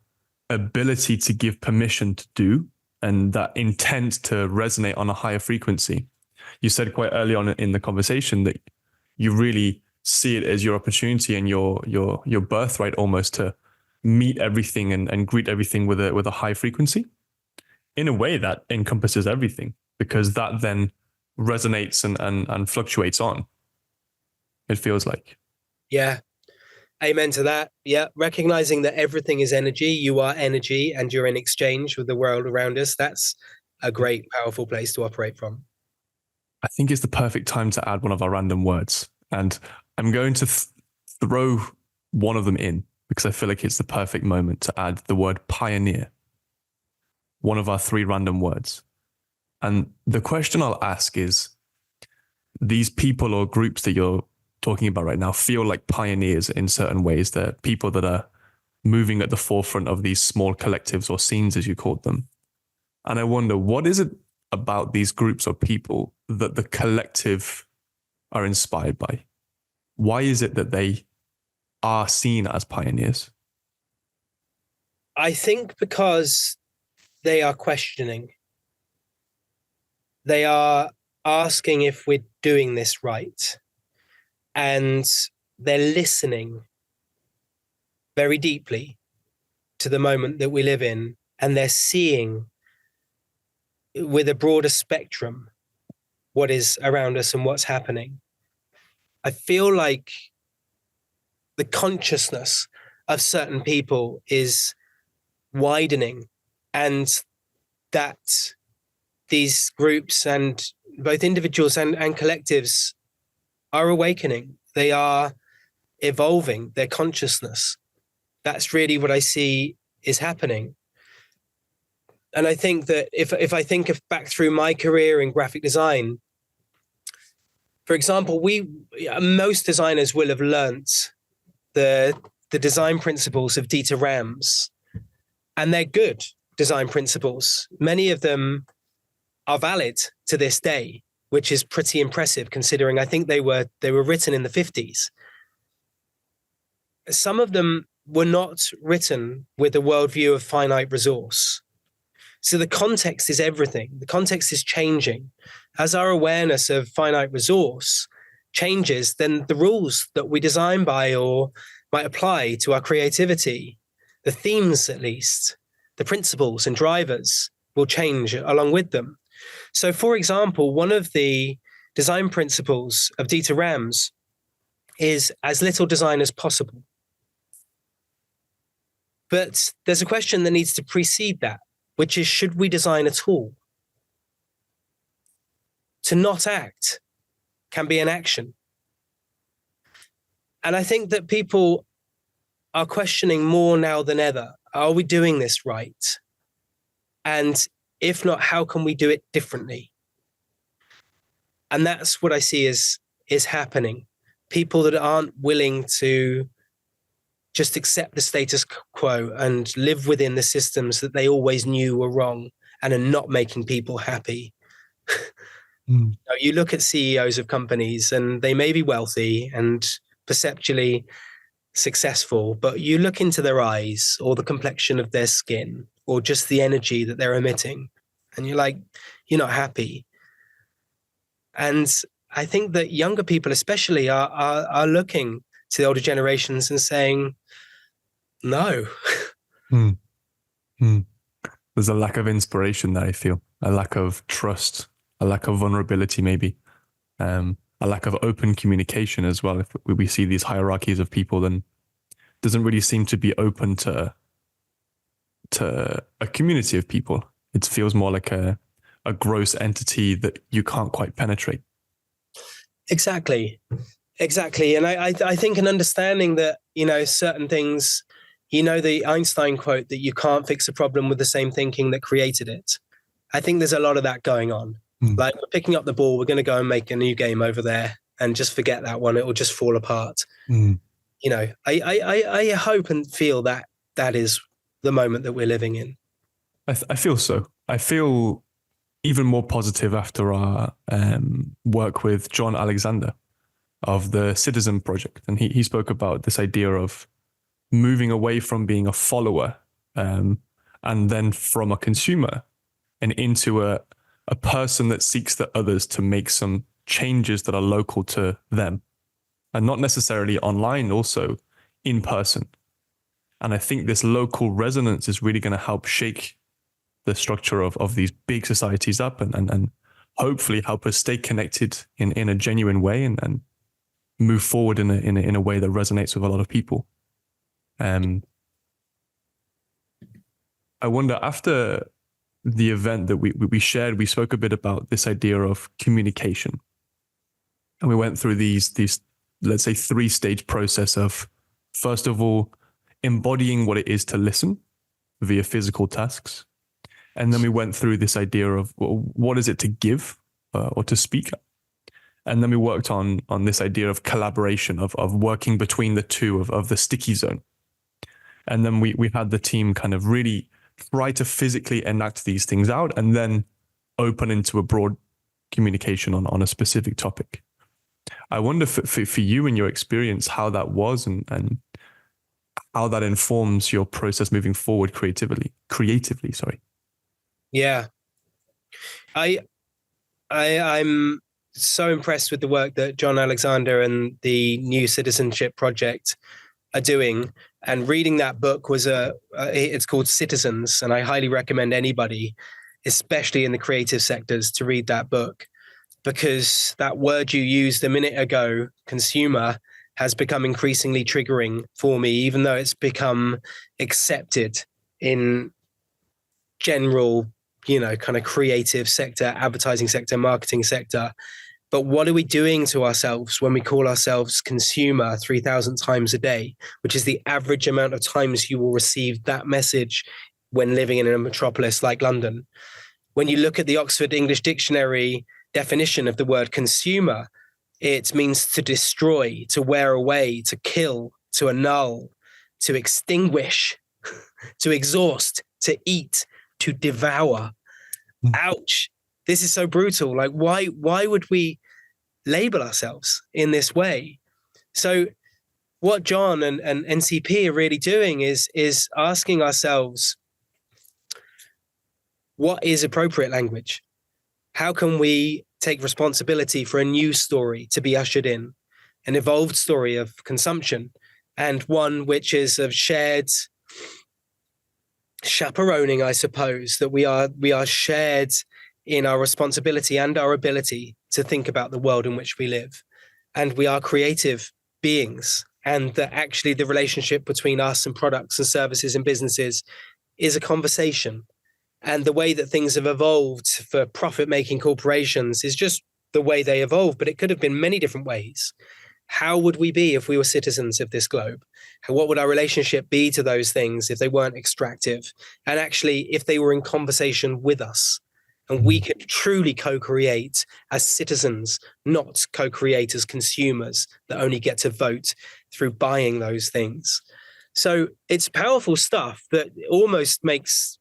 ability to give permission to do and that intent to resonate on a higher frequency. You said quite early on in the conversation that you really see it as your opportunity and your birthright almost to meet everything and greet everything with a high frequency in a way that encompasses everything, because that then resonates and fluctuates on. It feels like. Yeah. Amen to that. Yeah. Recognizing that everything is energy, you are energy and you're in exchange with the world around us. That's a great, powerful place to operate from. I think it's the perfect time to add one of our random words. And I'm going to throw one of them in, because I feel like it's the perfect moment to add the word pioneer, one of our 3 random words. And the question I'll ask is, these people or groups that you're talking about right now feel like pioneers in certain ways. They're people that are moving at the forefront of these small collectives or scenes, as you called them. And I wonder, what is it about these groups or people that the collective are inspired by? Why is it that they are seen as pioneers? I think because they are questioning. They are asking if we're doing this right. And they're listening very deeply to the moment that we live in. And they're seeing with a broader spectrum what is around us and what's happening. I feel like the consciousness of certain people is widening, and that these groups and both individuals and collectives are awakening. They are evolving their consciousness. That's really what I see is happening. And I think that if I think of back through my career in graphic design, for example, most designers will have learnt the design principles of Dieter Rams, and they're good design principles. Many of them are valid to this day, which is pretty impressive considering I think they were written in the 50s. some of them were not written with a worldview of finite resource. So the context is everything. The context is changing. As our awareness of finite resource changes, then the rules that we design by or might apply to our creativity, the themes at least, the principles and drivers will change along with them. So, for example, one of the design principles of Dieter Rams is as little design as possible. But there's a question that needs to precede that, which is, should we design at all? To not act can be an action. And I think that people are questioning more now than ever, are we doing this right? And if not, how can we do it differently? And that's what I see is happening. People that aren't willing to just accept the status quo and live within the systems that they always knew were wrong and are not making people happy. You look at CEOs of companies and they may be wealthy and perceptually successful, but you look into their eyes or the complexion of their skin or just the energy that they're emitting, and you're like, you're not happy. And I think that younger people especially are looking to the older generations and saying, no. There's a lack of inspiration there, I feel. A lack of trust, a lack of vulnerability maybe, a lack of open communication as well. If we see these hierarchies of people, then doesn't really seem to be open to a community of people. It feels more like a gross entity that you can't quite penetrate. Exactly. And I think an understanding that, certain things, the Einstein quote that you can't fix a problem with the same thinking that created it. I think there's a lot of that going on. Like, we're picking up the ball, we're going to go and make a new game over there and just forget that one. It will just fall apart. I hope and feel that that is the moment that we're living in. I feel so. I feel even more positive after our work with John Alexander of the Citizen Project. And he spoke about this idea of moving away from being a follower and then from a consumer and into a person that seeks the others to make some changes that are local to them and not necessarily online, also in person. And I think this local resonance is really going to help shake the structure of these big societies up and hopefully help us stay connected in a genuine way and move forward in a way that resonates with a lot of people. I wonder, after the event that we shared, we spoke a bit about this idea of communication. And we went through these, let's say, 3-stage process of, first of all, embodying what it is to listen via physical tasks. And then we went through this idea of, well, what is it to give or to speak? And then we worked on this idea of collaboration, of working between the two, of the sticky zone. And then we had the team kind of really try to physically enact these things out and then open into a broad communication on a specific topic. I wonder for you and your experience, how that was and how that informs your process moving forward creatively. Yeah. I'm so impressed with the work that John Alexander and the New Citizenship Project are doing. And reading that book was it's called Citizens. And I highly recommend anybody, especially in the creative sectors, to read that book, because that word you used a minute ago, consumer, has become increasingly triggering for me, even though it's become accepted in general, kind of creative sector, advertising sector, marketing sector. But what are we doing to ourselves when we call ourselves consumer 3,000 times a day, which is the average amount of times you will receive that message when living in a metropolis like London? When you look at the Oxford English Dictionary definition of the word consumer, it means to destroy, to wear away, to kill, to annul, to extinguish, to exhaust, to eat, to devour. Ouch. This is so brutal. Like, why would we label ourselves in this way? So what John and NCP are really doing is asking ourselves, what is appropriate language? How can we take responsibility for a new story to be ushered in, an evolved story of consumption, and one which is of shared chaperoning, I suppose, that we are shared in our responsibility and our ability to think about the world in which we live. And we are creative beings, and that actually the relationship between us and products and services and businesses is a conversation. And the way that things have evolved for profit-making corporations is just the way they evolve, but it could have been many different ways. How would we be if we were citizens of this globe? What would our relationship be to those things if they weren't extractive? And actually, if they were in conversation with us, and we could truly co-create as citizens, not co-create as consumers that only get to vote through buying those things. So it's powerful stuff that almost makes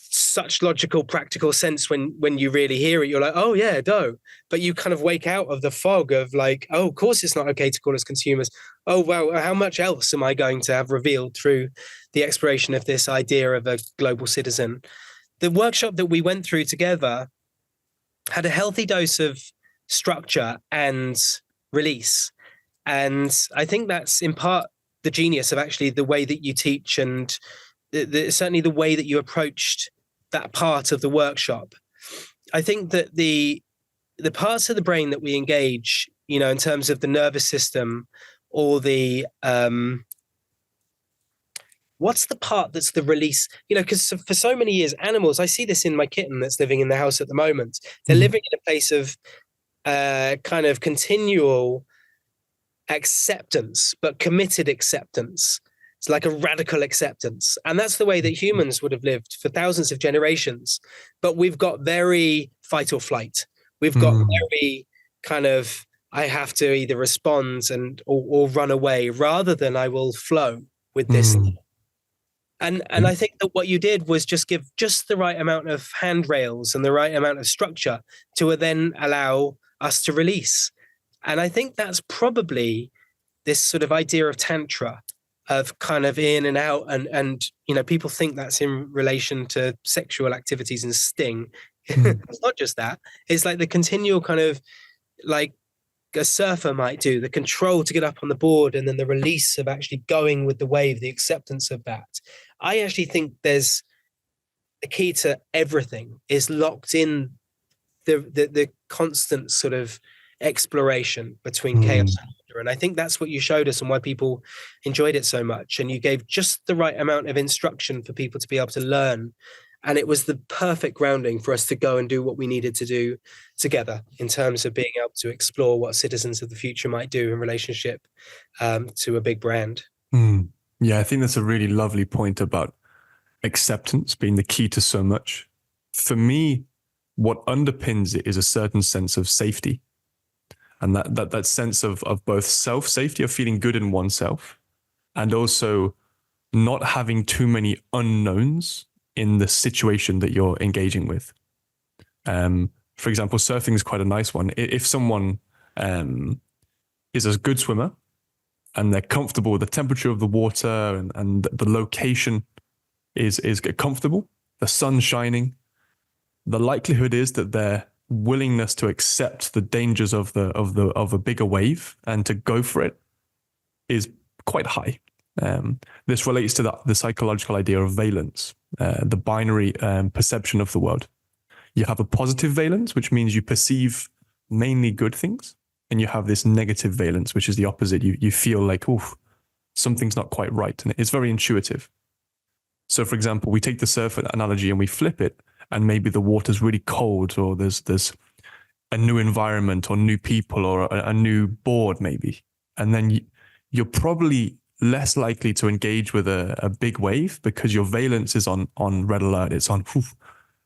such logical, practical sense when you really hear it. You're like, oh yeah, do. But you kind of wake out of the fog of like, oh, of course it's not okay to call us consumers. Oh, well, how much else am I going to have revealed through the exploration of this idea of a global citizen? The workshop that we went through together had a healthy dose of structure and release. And I think that's in part the genius of actually the way that you teach, and certainly the way that you approached that part of the workshop. I think that the parts of the brain that we engage, you know, in terms of the nervous system, or the what's the part that's the release? You know, because for so many years, animals, I see this in my kitten that's living in the house at the moment. They're living in a place of kind of continual acceptance, but committed acceptance. It's like a radical acceptance. And that's the way that humans would have lived for thousands of generations. But we've got very fight or flight. We've got very kind of, I have to either respond or run away, rather than I will flow with this. And I think that what you did was just give just the right amount of handrails and the right amount of structure to then allow us to release. And I think that's probably this sort of idea of tantra, of kind of in and out. And you know, people think that's in relation to sexual activities and sting. It's not just that. It's like the continual kind of, like a surfer might do, the control to get up on the board, and then the release of actually going with the wave, the acceptance of that. I actually think there's the key to everything is locked in the constant sort of exploration between chaos and order. And I think that's what you showed us and why people enjoyed it so much. And you gave just the right amount of instruction for people to be able to learn. And it was the perfect grounding for us to go and do what we needed to do together in terms of being able to explore what citizens of the future might do in relationship to a big brand. Yeah, I think that's a really lovely point about acceptance being the key to so much. For me, what underpins it is a certain sense of safety. And that sense of both self-safety, of feeling good in oneself, and also not having too many unknowns in the situation that you're engaging with. For example, surfing is quite a nice one. If someone is a good swimmer and they're comfortable with the temperature of the water and the location is comfortable, the sun shining, the likelihood is that their willingness to accept the dangers of a bigger wave and to go for it is quite high. This relates to the psychological idea of valence, the binary perception of the world. You have a positive valence, which means you perceive mainly good things, and you have this negative valence, which is the opposite. You feel like, oof, something's not quite right, and it's very intuitive. So, for example, we take the surf analogy and we flip it, and maybe the water's really cold, or there's a new environment, or new people, or a new board, maybe, and then you're probably less likely to engage with a big wave because your valence is on red alert. It's on,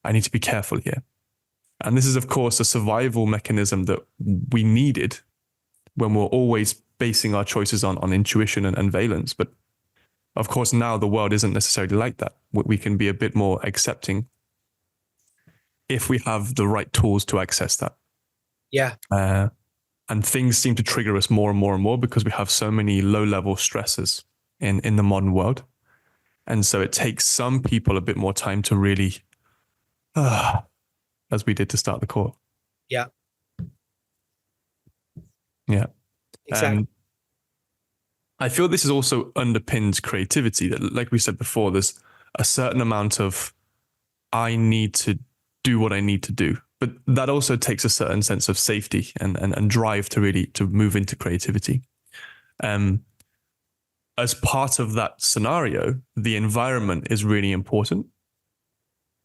I need to be careful here. And this is, of course, a survival mechanism that we needed when we're always basing our choices on intuition and valence. But of course, now the world isn't necessarily like that. We can be a bit more accepting if we have the right tools to access that. Yeah. And things seem to trigger us more and more and more because we have so many low-level stressors in the modern world. And so it takes some people a bit more time to really, as we did to start the call. Yeah. Yeah. Exactly. I feel this is also underpins creativity. That, like we said before, there's a certain amount of I need to do what I need to do, but that also takes a certain sense of safety and drive to really to move into creativity. As part of that scenario, the environment is really important.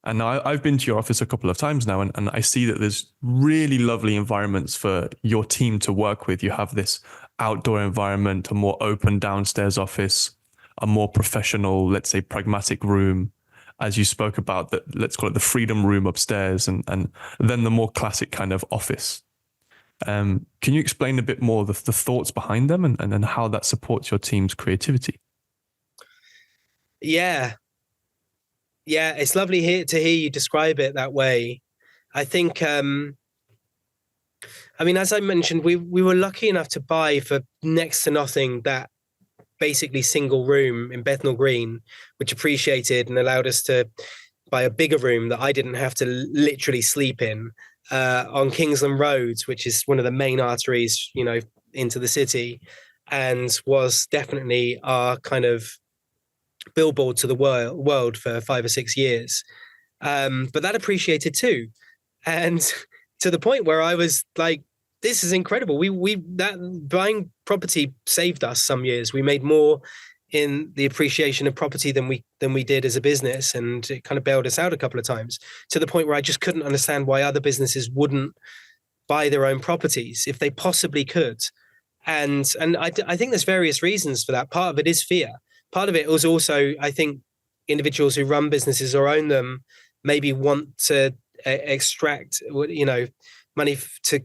And I've been to your office a couple of times now, and I see that there's really lovely environments for your team to work with. You have this outdoor environment, a more open downstairs office, a more professional, let's say, pragmatic room, as you spoke about, that let's call it the freedom room upstairs, and then the more classic kind of office. Can you explain a bit more the thoughts behind them and how that supports your team's creativity? Yeah. Yeah, it's lovely to hear you describe it that way. I think, I mean, as I mentioned, we were lucky enough to buy for next to nothing that basically single room in Bethnal Green, which appreciated and allowed us to buy a bigger room that I didn't have to literally sleep in on Kingsland Roads, which is one of the main arteries, into the city, and was definitely our kind of billboard to the world for 5 or 6 years. But that appreciated too. And to the point where I was like, this is incredible. That buying property saved us some years. We made more in the appreciation of property than we did as a business. And it kind of bailed us out a couple of times, to the point where I just couldn't understand why other businesses wouldn't buy their own properties if they possibly could. And I think there's various reasons for that. Part of it is fear. Part of it was also, I think, individuals who run businesses or own them maybe want to extract, money to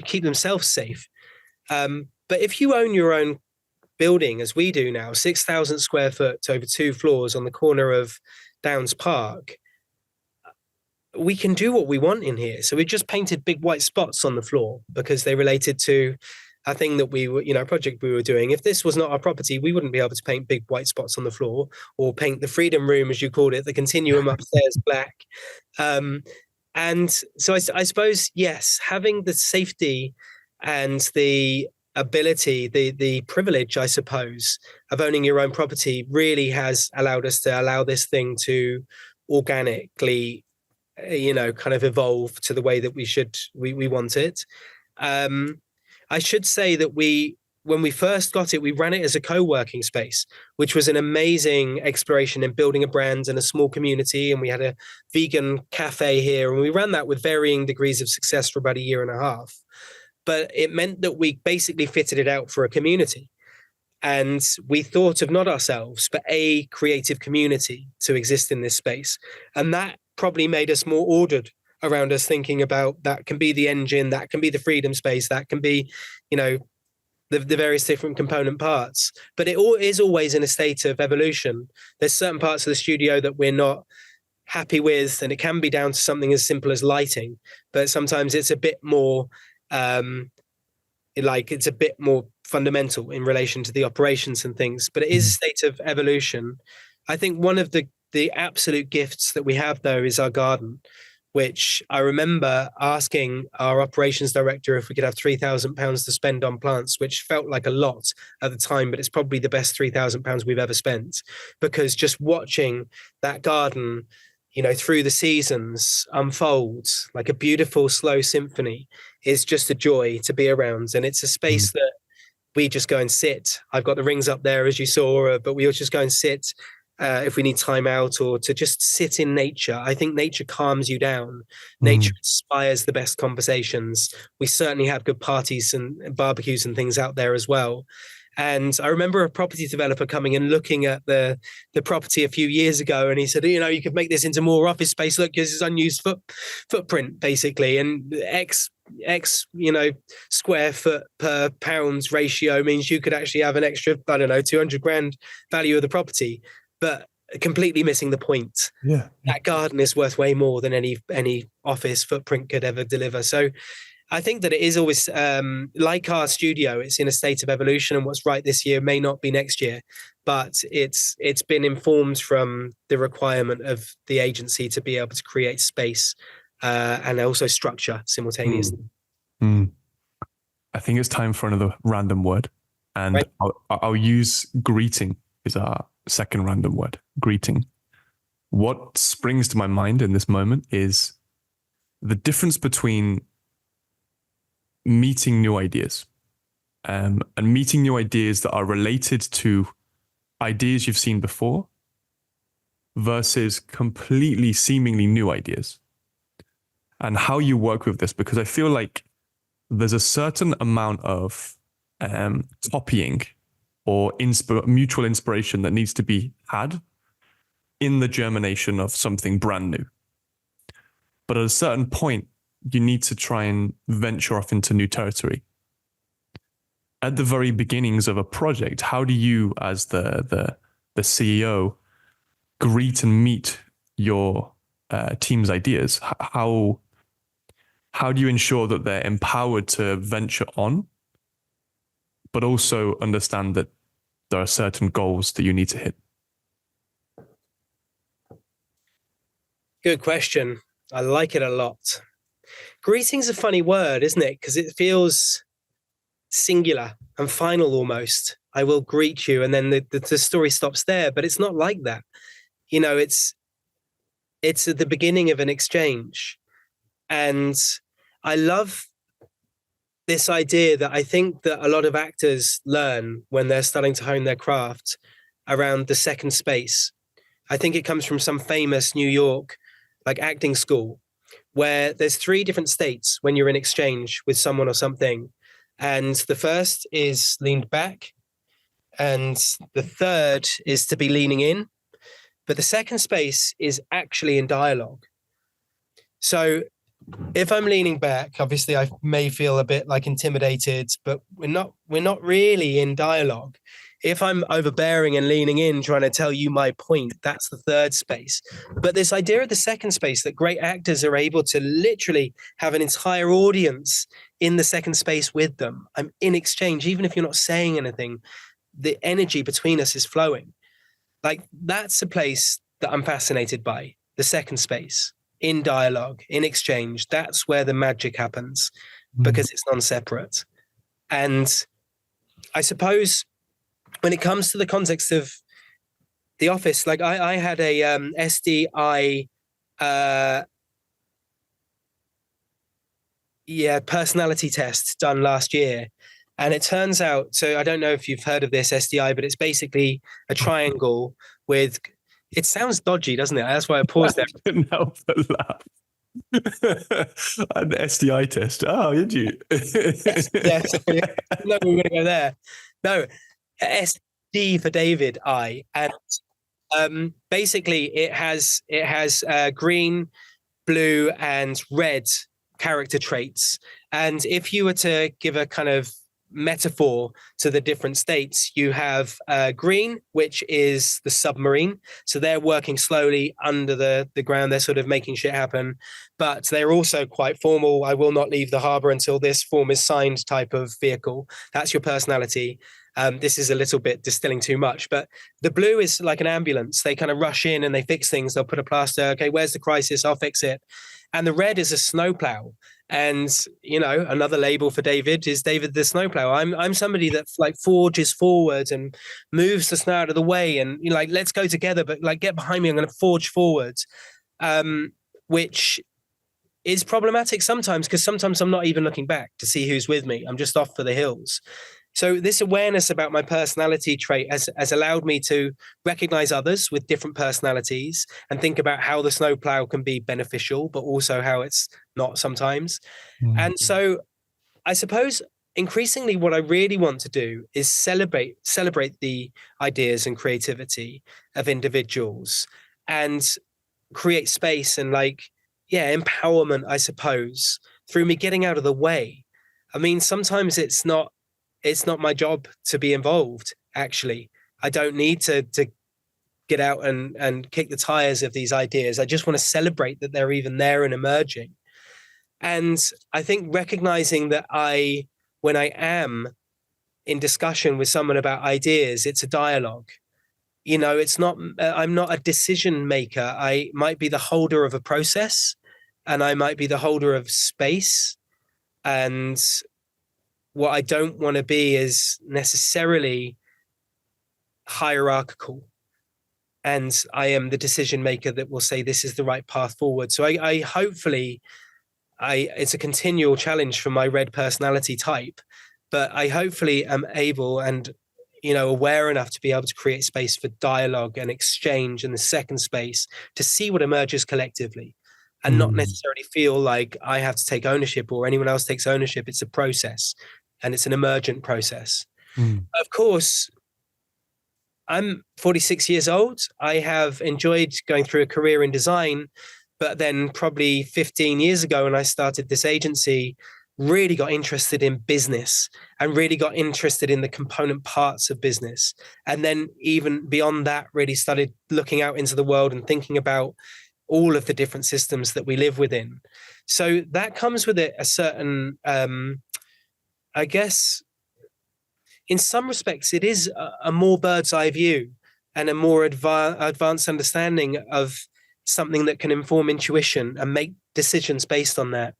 keep themselves safe. But if you own your own building, as we do now, 6,000 square foot over 2 floors on the corner of Downs Park, we can do what we want in here. So we just painted big white spots on the floor because they related to a thing that we were, a project we were doing. If this was not our property, we wouldn't be able to paint big white spots on the floor or paint the freedom room, as you called it, the continuum upstairs black. And so I suppose, yes, having the safety and the ability, the privilege, I suppose, of owning your own property really has allowed us to allow this thing to organically, kind of evolve to the way that we want it. I should say that when we first got it, we ran it as a co-working space, which was an amazing exploration in building a brand and a small community. And we had a vegan cafe here, and we ran that with varying degrees of success for about 1.5 years. But it meant that we basically fitted it out for a community. And we thought of not ourselves, but a creative community to exist in this space. And that probably made us more ordered around us, thinking about that can be the engine, that can be the freedom space, that can be, the various different component parts. But it is always in a state of evolution. There's certain parts of the studio that we're not happy with, and it can be down to something as simple as lighting. But sometimes it's a bit more, it's a bit more fundamental in relation to the operations and things. But it is a state of evolution. I think one of the absolute gifts that we have, though, is our garden, which I remember asking our operations director if we could have £3,000 to spend on plants, which felt like a lot at the time, but it's probably the best £3,000 we've ever spent, because just watching that garden, through the seasons unfold like a beautiful slow symphony is just a joy to be around. And it's a space that we just go and sit. I've got the rings up there, as you saw, but we'll just go and sit if we need time out, or to just sit in nature. I think nature calms you down. Nature inspires the best conversations. We certainly have good parties and barbecues and things out there as well. And I remember a property developer coming and looking at the property a few years ago, and he said, you could make this into more office space. Look, because it's unused footprint, basically, and X square foot per pounds ratio means you could actually have an extra, 200 grand value of the property. But completely missing the point. Yeah, that garden is worth way more than any office footprint could ever deliver. So I think that it is always like our studio. It's in a state of evolution, and what's right this year may not be next year. But it's been informed from the requirement of the agency to be able to create space and also structure simultaneously. I think it's time for another random word, and Right. I'll use greeting is our second random word. Greeting. What springs to my mind in this moment is the difference between meeting new ideas and meeting new ideas that are related to ideas you've seen before versus completely seemingly new ideas, and how you work with this, because I feel like there's a certain amount of copying or mutual inspiration that needs to be had in the germination of something brand new. But at a certain point, you need to try and venture off into new territory. At the very beginnings of a project, how do you, as the CEO, greet and meet your team's ideas? How do you ensure that they're empowered to venture on, but also understand that there are certain goals that you need to hit? Good question. I like it a lot. Greeting's a funny word, isn't it? Because it feels singular and final almost. I will greet you, and then the story stops there. But it's not like that. You know, it's at the beginning of an exchange. And I love this idea that I think that a lot of actors learn when they're starting to hone their craft around the second space. I think it comes from some famous New York acting school, where there's 3 different states when you're in exchange with someone or something. And the first is leaned back, and the third is to be leaning in. But the second space is actually in dialogue. So if I'm leaning back, obviously I may feel a bit intimidated, but we're not really in dialogue. If I'm overbearing and leaning in, trying to tell you my point, that's the third space. But this idea of the second space, that great actors are able to literally have an entire audience in the second space with them. I'm in exchange, even if you're not saying anything, the energy between us is flowing. That's a place that I'm fascinated by, the second space, in dialogue, in exchange. That's where the magic happens, because it's non-separate. And I suppose when it comes to the context of the office, I had a SDI personality test done last year. And it turns out, so I don't know if you've heard of this SDI, but it's basically a triangle with, it sounds dodgy, doesn't it? That's why I paused there. I couldn't help but laugh. An SDI test. Oh, did you? Yes. No, we were going to go there. No, SD for David, I. And basically it has green, blue, and red character traits. And if you were to give a kind of metaphor to the different states, you have green, which is the submarine. So they're working slowly under the ground. They're sort of making shit happen, but they're also quite formal. I will not leave the harbor until this form is signed type of vehicle. That's your personality. This is a little bit distilling too much, but the blue is like an ambulance. They kind of rush in and they fix things. They'll put a plaster. Okay, where's the crisis? I'll fix it. And the red is a snowplow. And, you know, another label for David is David the snowplow. I'm somebody that forges forward and moves the snow out of the way, and let's go together, but get behind me. I'm going to forge forward, which is problematic sometimes, because sometimes I'm not even looking back to see who's with me. I'm just off for the hills. So this awareness about my personality trait has allowed me to recognize others with different personalities and think about how the snowplow can be beneficial, but also how it's not sometimes. Mm-hmm. And so I suppose increasingly what I really want to do is celebrate the ideas and creativity of individuals and create space and empowerment, I suppose, through me getting out of the way. I mean, sometimes it's not my job to be involved, actually. I don't need to get out and kick the tires of these ideas. I just want to celebrate that they're even there and emerging. And I think recognizing that when I am in discussion with someone about ideas, it's a dialogue. It's not, I'm not a decision maker. I might be the holder of a process, and I might be the holder of space. And what I don't want to be is necessarily hierarchical. And I am the decision maker that will say this is the right path forward. So I hopefully, it's a continual challenge for my red personality type, but I hopefully am able and aware enough to be able to create space for dialogue and exchange, and the second space to see what emerges collectively, and not necessarily feel like I have to take ownership or anyone else takes ownership. It's a process, and it's an emergent process. Of course, I'm 46 years old. I have enjoyed going through a career in design, but then probably 15 years ago when I started this agency, really got interested in business and really got interested in the component parts of business. And then even beyond that, really started looking out into the world and thinking about all of the different systems that we live within. So that comes with it a certain, I guess, in some respects, it is a more bird's eye view and a more advanced understanding of something that can inform intuition and make decisions based on that.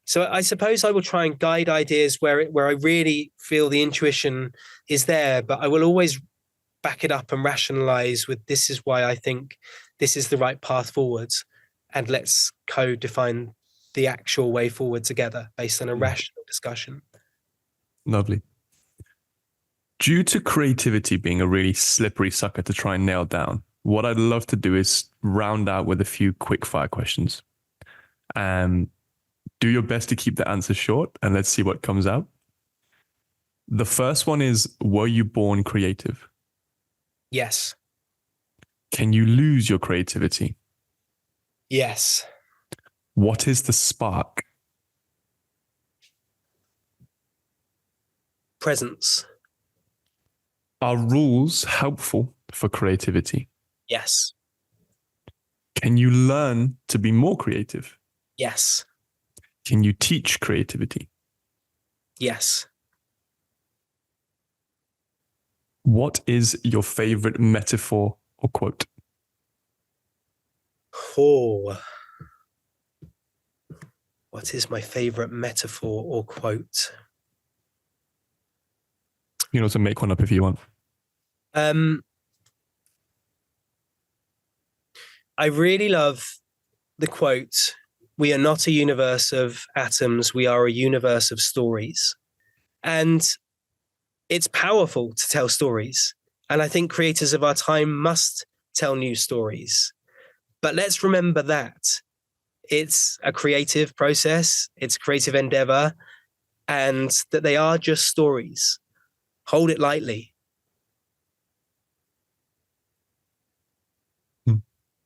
So I suppose I will try and guide ideas where I really feel the intuition is there, but I will always back it up and rationalize with, this is why I think this is the right path forwards, and let's co-define the actual way forward together based on a rational discussion. Lovely. Due to creativity being a really slippery sucker to try and nail down, what I'd love to do is round out with a few quick fire questions. Do your best to keep the answers short, and let's see what comes out. The first one is, were you born creative? Yes. Can you lose your creativity? Yes. What is the spark? Presence. Are rules helpful for creativity? Yes. Can you learn to be more creative? Yes. Can you teach creativity? Yes. What is your favorite metaphor or quote? Oh. What is my favorite metaphor or quote? You can also make one up if you want. I really love the quote, "We are not a universe of atoms, we are a universe of stories." And it's powerful to tell stories. And I think creators of our time must tell new stories. But let's remember that it's a creative process, it's a creative endeavor, and that they are just stories. Hold it lightly.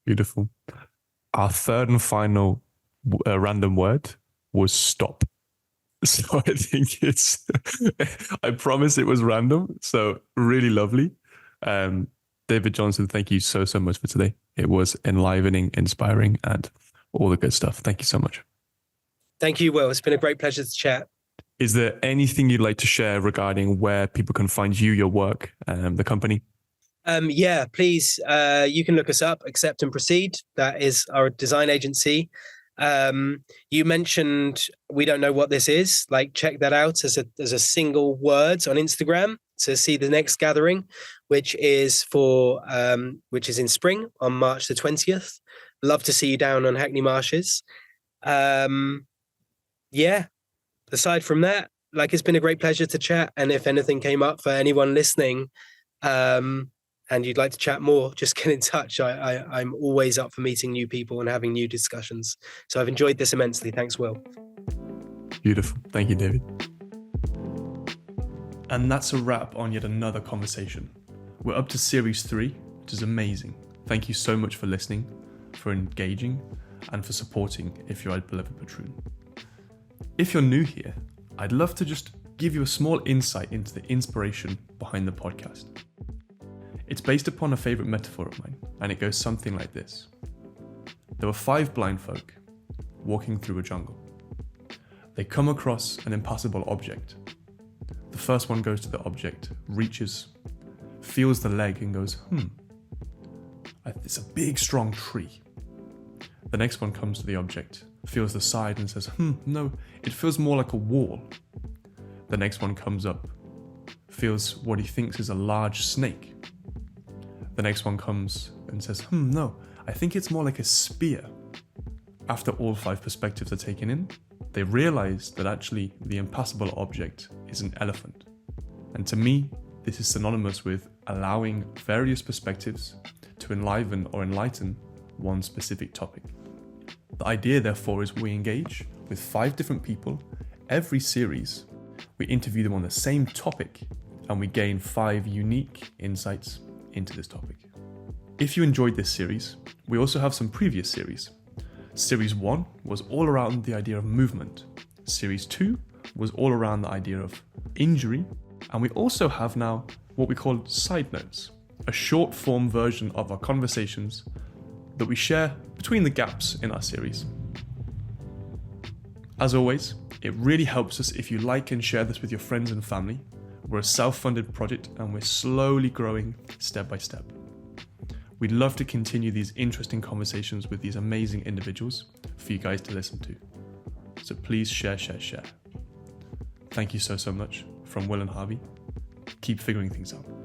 Beautiful. Our third and final random word was stop. So I think I promise it was random. So really lovely. David Johnston, thank you so much for today. It was enlivening, inspiring, and all the good stuff. Thank you so much. Thank you, Will. It's been a great pleasure to chat. Is there anything you'd like to share regarding where people can find you, your work, the company? Yeah, please. You can look us up, Accept and Proceed. That is our design agency. You mentioned We Don't Know What This Is. Like, check that out as a single word on Instagram to see the next gathering, which is in spring on March the 20th. Love to see you down on Hackney Marshes. Yeah. Aside from that, like, it's been a great pleasure to chat. And if anything came up for anyone listening, and you'd like to chat more, just get in touch. I'm always up for meeting new people and having new discussions. So I've enjoyed this immensely. Thanks, Will. Beautiful. Thank you, David. And that's a wrap on yet another conversation. We're up to series 3, which is amazing. Thank you so much for listening, for engaging, and for supporting if you're a beloved patroon. If you're new here, I'd love to just give you a small insight into the inspiration behind the podcast. It's based upon a favorite metaphor of mine, and it goes something like this. There were 5 blind folk walking through a jungle. They come across an impassable object. The first one goes to the object, reaches, feels the leg and goes, it's a big strong tree. The next one comes to the object, feels the side and says, no, it feels more like a wall. The next one comes up, feels what he thinks is a large snake. The next one comes and says, no, I think it's more like a spear. After all 5 perspectives are taken in, they realize that actually the impassable object is an elephant. And to me, this is synonymous with allowing various perspectives to enliven or enlighten one specific topic. The idea, therefore, is we engage with 5 different people every series. We interview them on the same topic and we gain 5 unique insights into this topic. If you enjoyed this series, we also have some previous series. Series 1 was all around the idea of movement. Series 2 was all around the idea of injury. And we also have now what we call side notes, a short form version of our conversations that we share between the gaps in our series. As always, it really helps us if you like and share this with your friends and family. We're a self-funded project and we're slowly growing step by step. We'd love to continue these interesting conversations with these amazing individuals for you guys to listen to. So please share. Thank you so much from Will and Harvey. Keep figuring things out.